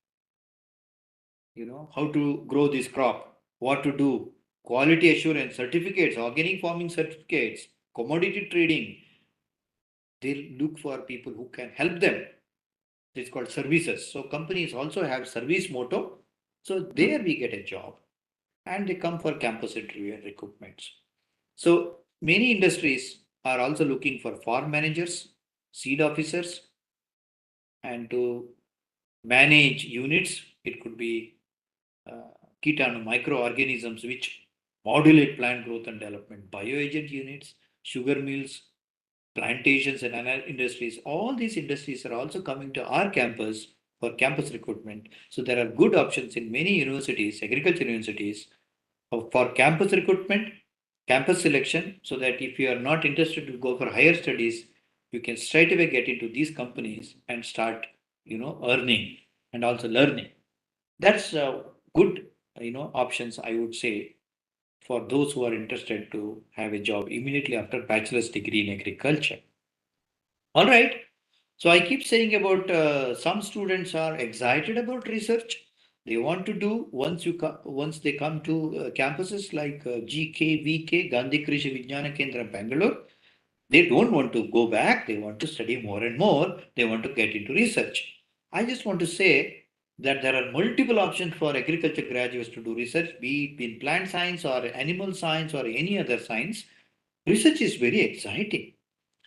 how to grow this crop, what to do, quality assurance, certificates, organic farming certificates, commodity trading. They look for people who can help them. It's called services. So companies also have service motto. So there we get a job and they come for campus interview and recruitments. So many industries are also looking for farm managers, seed officers, and to manage units. It could be ketone microorganisms which modulate plant growth and development, bioagent units, sugar mills, plantations and other industries. All these industries are also coming to our campus for campus recruitment. So there are good options in many universities, agriculture universities, for campus recruitment, campus selection, so that if you are not interested to go for higher studies, you can straight away get into these companies and start, earning and also learning. That's good, options I would say for those who are interested to have a job immediately after bachelor's degree in agriculture. All right. So I keep saying about some students are excited about research. They want to do once they come to campuses like GKVK Gandhi Krishi Vijnana Kendra Bangalore. They don't want to go back. They want to study more and more. They want to get into research. I just want to say that there are multiple options for agriculture graduates to do research, be it in plant science or animal science or any other science. Research is very exciting.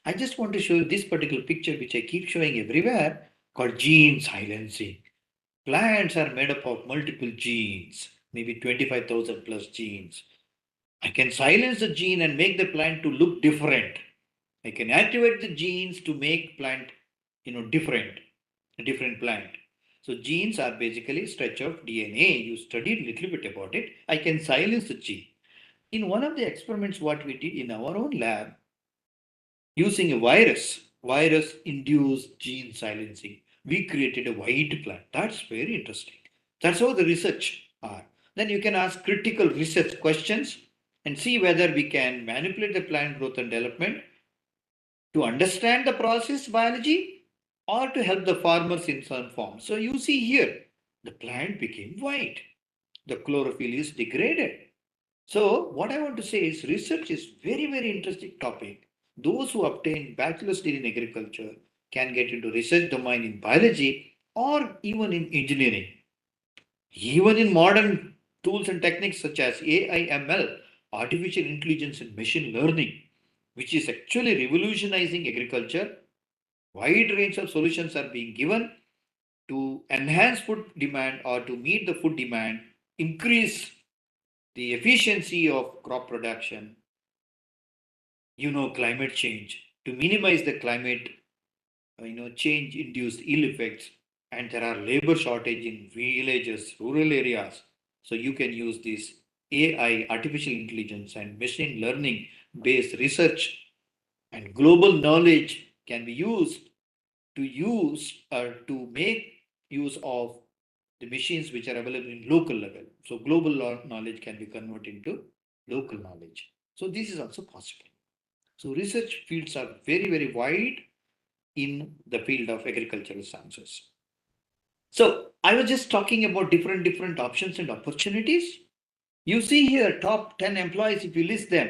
I just want to show you this particular picture, which I keep showing everywhere, called gene silencing. Plants are made up of multiple genes, maybe 25,000 plus genes. I can silence the gene and make the plant to look different. I can activate the genes to make plant, different, a different plant. So genes are basically stretch of DNA. You studied a little bit about it. I can silence the gene. In one of the experiments, what we did in our own lab, using a virus induced gene silencing, we created a white plant. That's very interesting. That's how the research are. Then you can ask critical research questions and see whether we can manipulate the plant growth and development to understand the process biology or to help the farmers in some form. So you see here, the plant became white. The chlorophyll is degraded. So what I want to say is research is very, very interesting topic. Those who obtain bachelor's degree in agriculture can get into research domain in biology or even in engineering. Even in modern tools and techniques such as AI, ML, artificial intelligence and machine learning, which is actually revolutionizing agriculture, wide range of solutions are being given to enhance food demand or to meet the food demand, increase the efficiency of crop production, climate change, to minimize the climate, change induced ill effects. And there are labor shortage in villages, rural areas. So you can use this AI, artificial intelligence and machine learning based research and global knowledge can be used to use or to make use of the machines which are available in local level. So global knowledge can be converted into local knowledge. So this is also possible. So research fields are very, very wide in the field of agricultural sciences. So I was just talking about different options and opportunities. You see here top 10 employees, if you list them,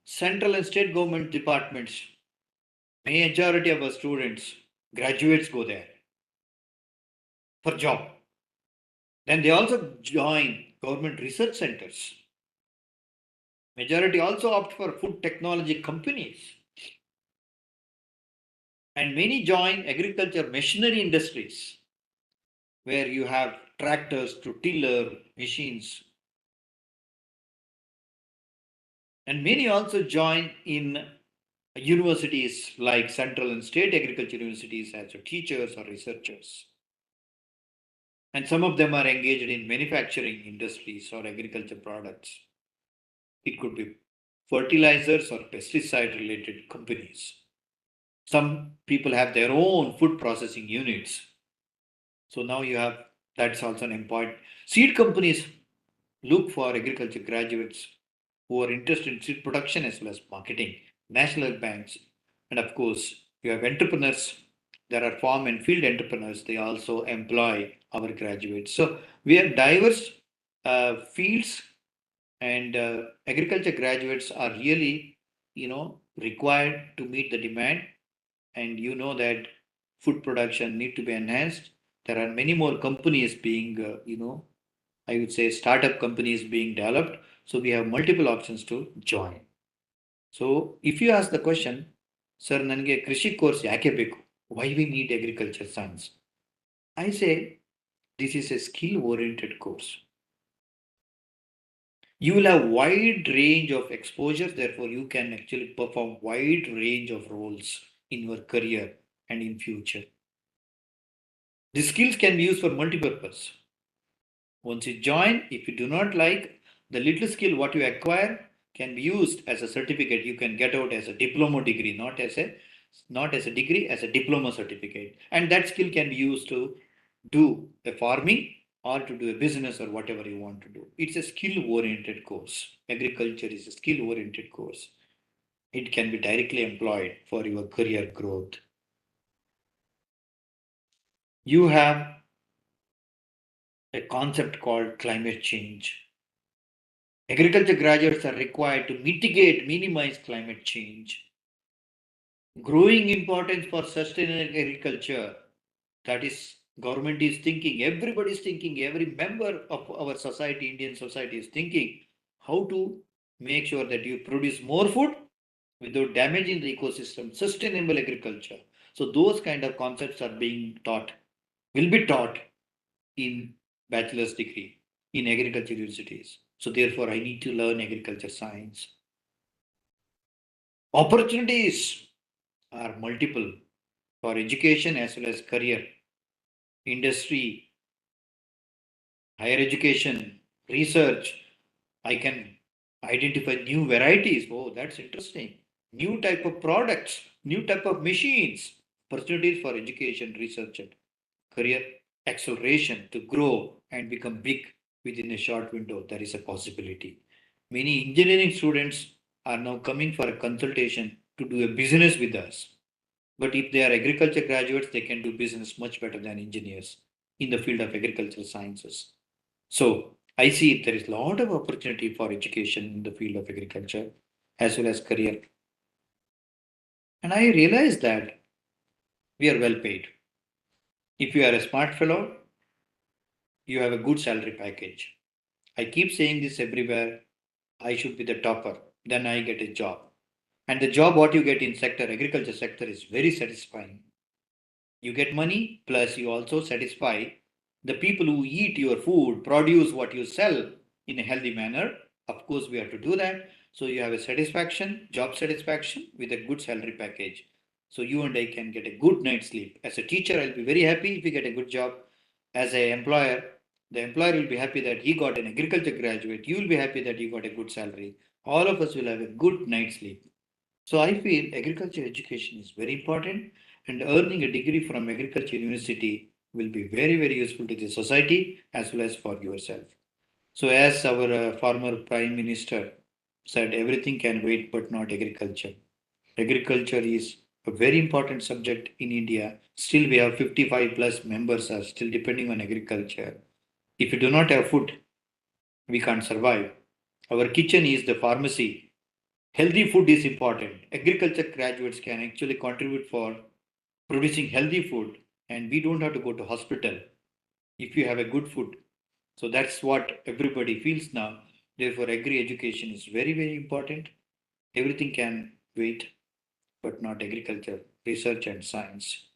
central and state government departments, majority of our students, graduates go there for job. Then they also join government research centers. Majority also opt for food technology companies. And many join agriculture machinery industries where you have tractors to tiller machines. And many also join in universities like central and state agriculture universities as teachers or researchers. And some of them are engaged in manufacturing industries or agriculture products. It could be fertilizers or pesticide related companies. Some people have their own food processing units. So now you have, that's also an important. Seed companies look for agriculture graduates who are interested in seed production as well as marketing, national banks, and of course, you have entrepreneurs there are farm and field entrepreneurs. They also employ our graduates. So we have diverse fields, and agriculture graduates are really, required to meet the demand. And you know that food production need to be enhanced. There are many more companies being, I would say startup companies being developed. So we have multiple options to join. So if you ask the question, sir, ನನಗೆ ಕೃಷಿ course ಯಾಕೆ ಬೇಕು? Why we need agriculture science? I say this is a skill-oriented course. You will have wide range of exposure, therefore you can actually perform wide range of roles in your career and in future. The skills can be used for multi-purpose. Once you join, if you do not like the little skill what you acquire can be used as a certificate. You can get out as a diploma degree, not as a degree, as a diploma certificate. And that skill can be used to do a farming or to do a business or whatever you want to do. It's a skill-oriented course. Agriculture is a skill-oriented course. It can be directly employed for your career growth. You have a concept called climate change. Agriculture graduates are required to mitigate, minimize climate change. Growing importance for sustainable agriculture. That is, government is thinking, everybody is thinking, every member of our society, Indian society is thinking how to make sure that you produce more food without damaging the ecosystem, sustainable agriculture. So those kind of concepts are being taught, will be taught in bachelor's degree in agriculture universities. So therefore, I need to learn agriculture science. Opportunities are multiple for education as well as career, industry, higher education, research. I can identify new varieties. Oh, that's interesting. New type of products, new type of machines, opportunities for education, research, and career acceleration to grow and become big within a short window. There is a possibility. Many engineering students are now coming for a consultation to do a business with us. But if they are agriculture graduates, they can do business much better than engineers in the field of agricultural sciences. So I see there is a lot of opportunity for education in the field of agriculture as well as career. And I realize that we are well paid. If you are a smart fellow, you have a good salary package. I keep saying this everywhere. I should be the topper. Then I get a job. And the job what you get in agriculture sector is very satisfying. You get money, plus you also satisfy the people who eat your food, produce what you sell in a healthy manner. Of course, we have to do that. So you have a satisfaction, job satisfaction with a good salary package. So you and I can get a good night's sleep. As a teacher, I'll be very happy if we get a good job. As an employer, the employer will be happy that he got an agriculture graduate. You will be happy that you got a good salary. All of us will have a good night's sleep. So I feel agriculture education is very important, and earning a degree from agriculture university will be very, very useful to the society as well as for yourself. So as our former Prime Minister said, everything can wait but not agriculture. Agriculture is a very important subject in India. Still we have 55 plus members are still depending on agriculture. If you do not have food, we can't survive. Our kitchen is the pharmacy. Healthy food is important. Agriculture graduates can actually contribute for producing healthy food, and we don't have to go to hospital if you have a good food. So that's what everybody feels now. Therefore, agri education is very, very important. Everything can wait, but not agriculture, research and science.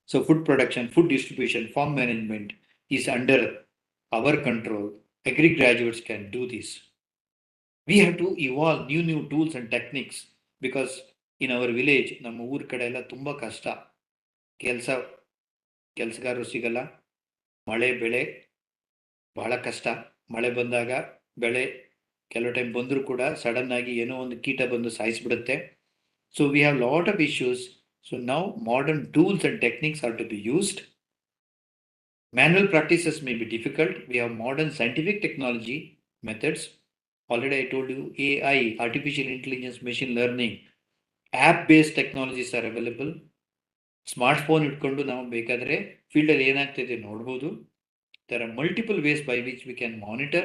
So food production, food distribution, farm management is under our control. Agri graduates can do this. We have to evolve new tools and techniques because in our village ನಮ್ಮ ಊರ್ ಕಡೆ ಎಲ್ಲ ತುಂಬಾ ಕಷ್ಟ. ಕೆಲಸಗಾರರು ಸಿಗಲ್ಲ. ಮಳೆ ಬೆಳೆ ಬಹಳ ಕಷ್ಟ. ಮಳೆ ಬಂದಾಗ ಬೆಳೆ ಕೆಲವು ಟೈಮ್ ಬಂದರೂ ಕೂಡ ಸಡನ್ ಆಗಿ ಏನೋ ಒಂದು ಕೀಟ ಬಂದು ಸಾಯಿಸಿಬಿಡುತ್ತೆ. So we have lot of issues. So now modern tools and techniques are to be used. Manual practices may be difficult. We have modern scientific technology methods. Already I told you AI, artificial intelligence, machine learning, app-based technologies are available. Smartphone ಇಟ್ಕೊಂಡು ನಾವು ಬೇಕಾದರೆ ಫೀಲ್ಡಲ್ಲಿ ಏನಾಗ್ತಿದೆ ನೋಡ್ಬೋದು. There are multiple ways by which we can monitor,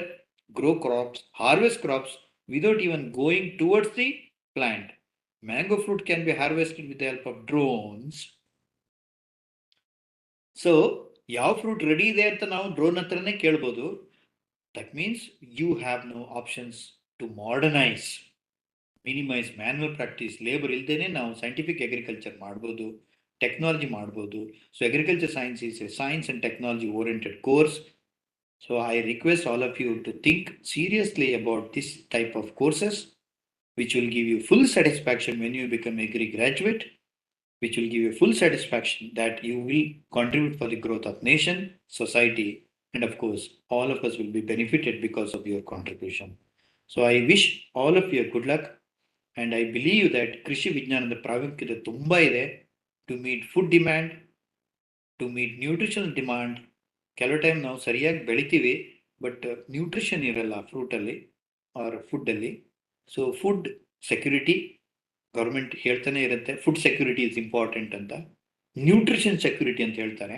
grow crops, harvest crops without even going towards the plant. Mango fruit can be harvested with the help of drones. So, ಯಾವ fruit ready ಇದೆ ಅಂತ ನಾವು drone ಹತ್ರನೇ ಕೇಳ್ಬೋದು. That means you have no options to modernize, minimize manual practice, labor ಇಲ್ದೇನೆ ನಾವು scientific agriculture ಮಾಡ್ಬೋದು, technology ಮಾಡ್ಬೋದು. So agriculture science is a science and technology oriented course. So I request all of you to think seriously about this type of courses, which will give you full satisfaction when you become agri graduate, which will give you full satisfaction that you will contribute for the growth of nation, society, and of course, all of us will be benefited because of your contribution. So I wish all of you good luck, and I believe that Krishi Vijnanada ಪ್ರಾಮುಖ್ಯತೆ ತುಂಬ ಇದೆ to meet food demand, to meet nutritional demand. ಕೆಲವು time ನಾವು ಸರಿಯಾಗಿ ಬೆಳಿತೀವಿ, but nutrition ಇರಲ್ಲ ಫ್ರೂಟಲ್ಲಿ or ಫುಡ್ಡಲ್ಲಿ. ಸೊ ಫುಡ್ ಸೆಕ್ಯೂರಿಟಿ ಗೌರ್ಮೆಂಟ್ ಹೇಳ್ತಾನೆ ಇರುತ್ತೆ, ಫುಡ್ ಸೆಕ್ಯೂರಿಟಿ ಇಸ್ ಇಂಪಾರ್ಟೆಂಟ್ ಅಂತ. ನ್ಯೂಟ್ರಿಷನ್ ಸೆಕ್ಯೂರಿಟಿ ಅಂತ ಹೇಳ್ತಾರೆ.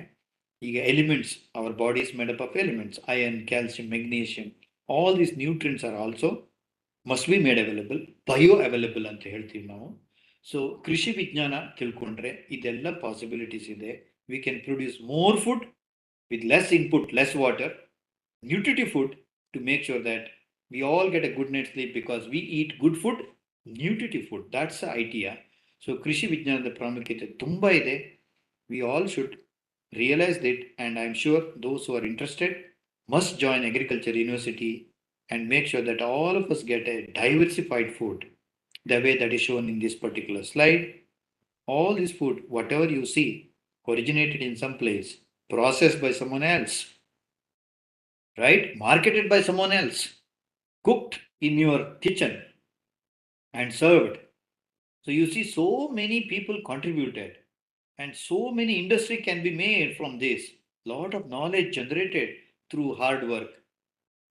ಈಗ elements, our body is made up of elements, iron, calcium, magnesium, all these nutrients are also must be made available, bio available ಅಂತ ಹೇಳ್ತೀವಿ ನಾವು. So ಕೃಷಿ ವಿಜ್ಞಾನ ತಿಳ್ಕೊಂಡ್ರೆ ಇದೆಲ್ಲ ಪಾಸಿಬಿಲಿಟೀಸ್ ಇದೆ. We can produce more food with less input, less water, nutritive food, to make sure that we all get a good night's sleep because we eat good food, nutritive food. That's the idea. So Krishi Vijnanada ಪ್ರಾಮುಖ್ಯತೆ ತುಂಬ ಇದೆ. We all should realize that, and I'm sure those who are interested must join Agriculture University and make sure that all of us get a diversified food, the way that is shown in this particular slide. All this food, whatever you see, originated in some place, processed by someone else, right? Marketed by someone else, cooked in your kitchen and served. So you see, so many people contributed, and so many industry can be made from this. Lot of knowledge generated through hard work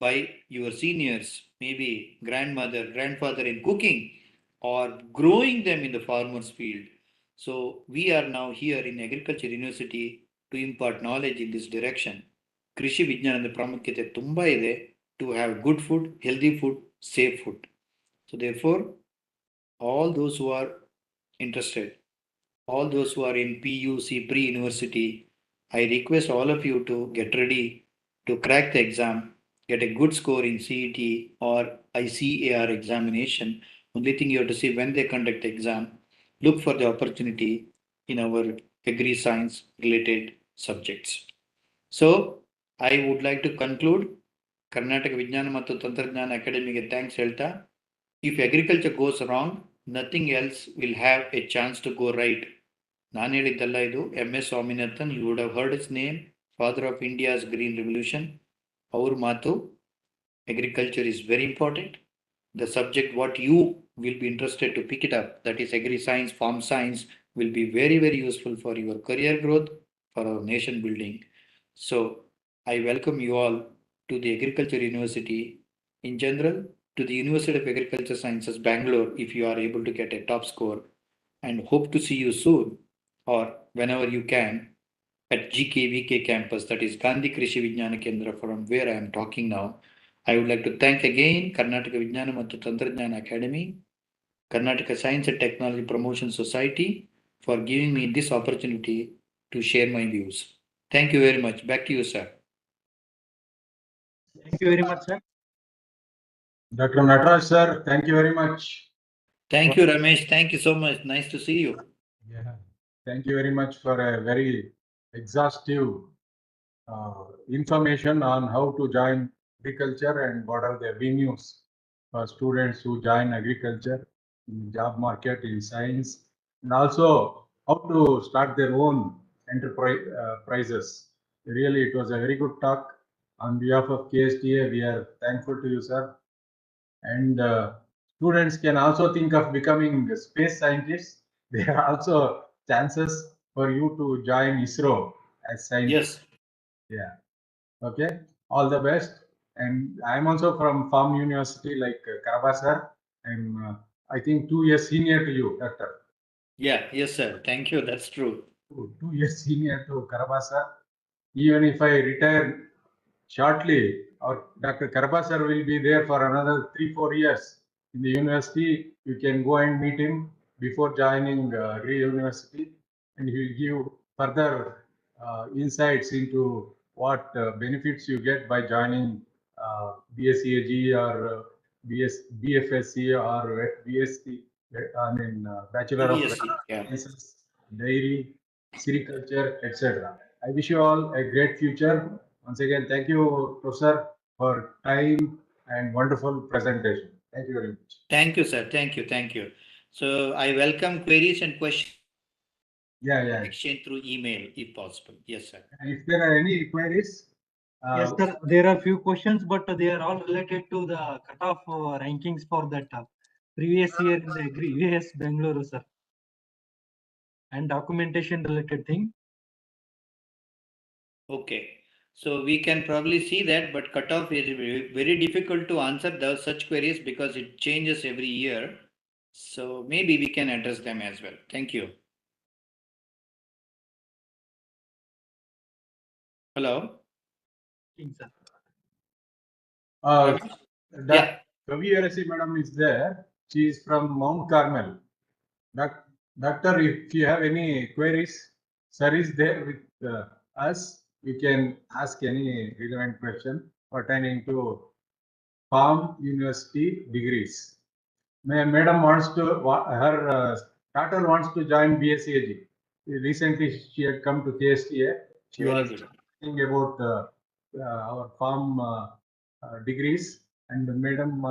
by your seniors, maybe grandmother, grandfather in cooking or growing them in the farmer's field. So we are now here in Agriculture University to impart knowledge in this direction. ಕೃಷಿ ವಿಜ್ಞಾನದ ಪ್ರಾಮುಖ್ಯತೆ ತುಂಬ ಇದೆ to have good food, healthy food, safe food. So therefore, all those who are interested, all those who are in PUC, pre-university, I request all of you to get ready to crack the exam, get a good score in CET or ICAR examination. Only thing you have to see when they conduct the exam, look for the opportunity in our agri-science related subjects. So I would like to conclude. Karnataka ವಿಜ್ಞಾನ ಮತ್ತು ತಂತ್ರಜ್ಞಾನ ಅಕಾಡೆಮಿಗೆ thanks ಹೇಳ್ತಾ, if agriculture goes wrong, nothing else will have a chance to go right. ನಾನು ಹೇಳಿದ್ದಲ್ಲ ಇದು. MS Swaminathan, you would have heard his name, father of India's green revolution. ಅವ್ರ ಮಾತು, agriculture is very important. The subject what you will be interested to pick it up, that is agri science, farm science, will be very, very useful for your career growth, for our nation building. So I welcome you all to the Agriculture University in general, to the University of Agriculture Sciences, Bangalore, if you are able to get a top score, and hope to see you soon or whenever you can at GKVK campus, that is Gandhi Krishi Vijnana Kendra, from where I am talking now. I would like to thank again Karnataka Vijnana ಮತ್ತು ತಂತ್ರಜ್ಞಾನ Academy, Karnataka Science and Technology Promotion Society for giving me this opportunity to share my views. Thank you very much. Back to you, sir. Thank you very much, sir. Dr. Nataraj, sir, thank you very much. Thank you, Ramesh. Thank you so much. Nice to see you. Yeah. Thank you very much for a very exhaustive information on how to join agriculture and what are the avenues for students who join agriculture in job market, in science, and also how to start their own enterprises. Really, it was a very good talk. On behalf of KSTA, we are thankful to you, sir. And students can also think of becoming space scientists. There are also chances for you to join ISRO as scientists. Yes. Yeah. Okay. All the best. And I'm also from Farm University, like Karaba, sir. I'm, I think, 2 years senior to you, Doctor. Yeah. Yes, sir. Thank you. That's true. 2 years senior to Karaba sir. Even if I retire shortly, or Dr. Karaba sir will be there for another 3-4 years in the university. You can go and meet him before joining Agri University, and he will give further insights into what benefits you get by joining BSc or BFSc or BSc. I mean, Bachelor of BSc, yeah. Sciences, Dairy, Sericulture, etc. I wish you all a great future. Once again, thank you, Professor, for time and wonderful presentation. Thank you very much. Thank you, sir. Thank you. Thank you. So I welcome queries and questions. Yeah. Exchange through email if possible. Yes, sir. If there are any queries, Yes, sir. There are few questions, but they are all related to the cutoff rankings for that previous year in the UAS Bengaluru, sir, and documentation related thing. Okay. So we can probably see that, but cutoff is very difficult to answer such queries because it changes every year. So maybe we can address them as well. Thank you. Hello. Sir. Yeah. Kavi madam is there. She is from Mount Carmel. Doctor, if you have any queries, sir is there with us. You can ask any relevant question pertaining to Palm University degrees. Madam wants to, her daughter wants to join BSc. Recently, she had come to KSTA. She Very was good. thinking about our farm degrees, and Madam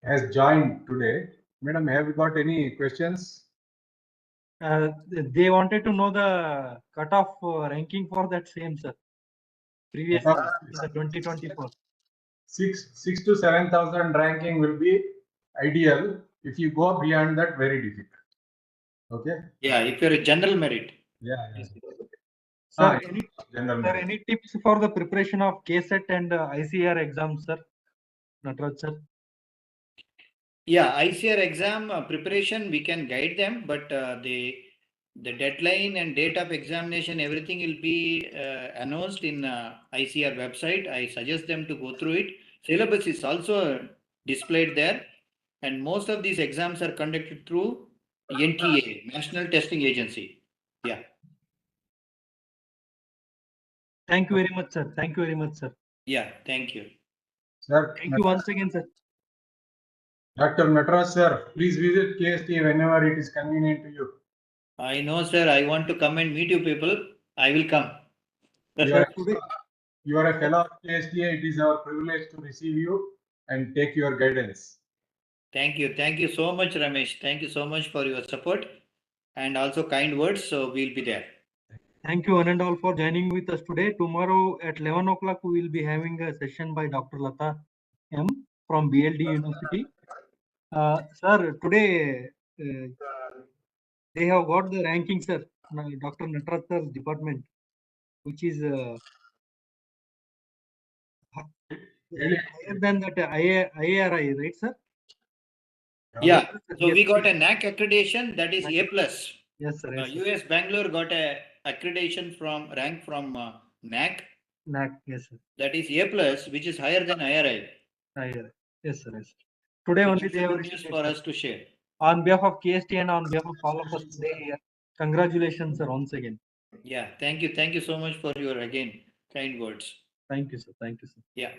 has joined today. Madam, have you got any questions? They wanted to know the cutoff ranking for that same, sir. Previous Cutoff year, in the 2024. 6 to 7,000 ranking will be ideal. If you go beyond that, very difficult. Okay. Yeah, if you're a general merit. Yeah. Yes, sir, General sir, any tips for the preparation of KSET and ICR exams, sir? Nataraj, sir. Yeah, ICR exam preparation, we can guide them, but the deadline and date of examination, everything will be announced in ICR website. I suggest them to go through it. Syllabus is also displayed there, and most of these exams are conducted through NTA, National Testing Agency. Yeah. Thank you very much, sir. Thank you very much, sir. Yeah, thank you. Sir, thank you once again, sir. Dr. Nataraj, sir, please visit KST whenever it is convenient to you. I know, sir. I want to come and meet you people. I will come. You are a fellow of KSTA. It is our privilege to receive you and take your guidance. Thank you. Thank you so much, Ramesh. Thank you so much for your support and also kind words. So we'll be there. Thank you one and all for joining with us today. Tomorrow at 11 o'clock, we will be having a session by Dr. Lata M from BLD University. Sir, today they have got the ranking, sir. Dr. Nataraj sir's department, which is higher than that IARI, right, sir? Yeah. So we got a NAC accreditation, that is A+. Yes, sir. Yes, US Bangalore got a accreditation from rank from NAC. NAC, yes, sir. That is A+, which is higher than IRI. Yes, sir. Yes. Today only they have news for us to share. On behalf of KST and on behalf of all of us today, congratulations, sir, once again. Yeah, thank you. Thank you so much for your again kind words. Thank you, sir. Thank you, sir. Yeah.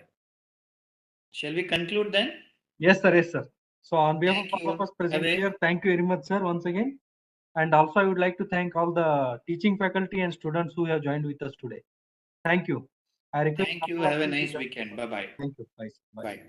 Shall we conclude then? Yes, sir. Yes, sir. So on behalf of all of us present here, thank you very much, sir, once again. And also I would like to thank all the teaching faculty and students who have joined with us today. Thank you. I request. Thank you. Have a nice weekend. Bye-bye. Thank you. Bye. Bye.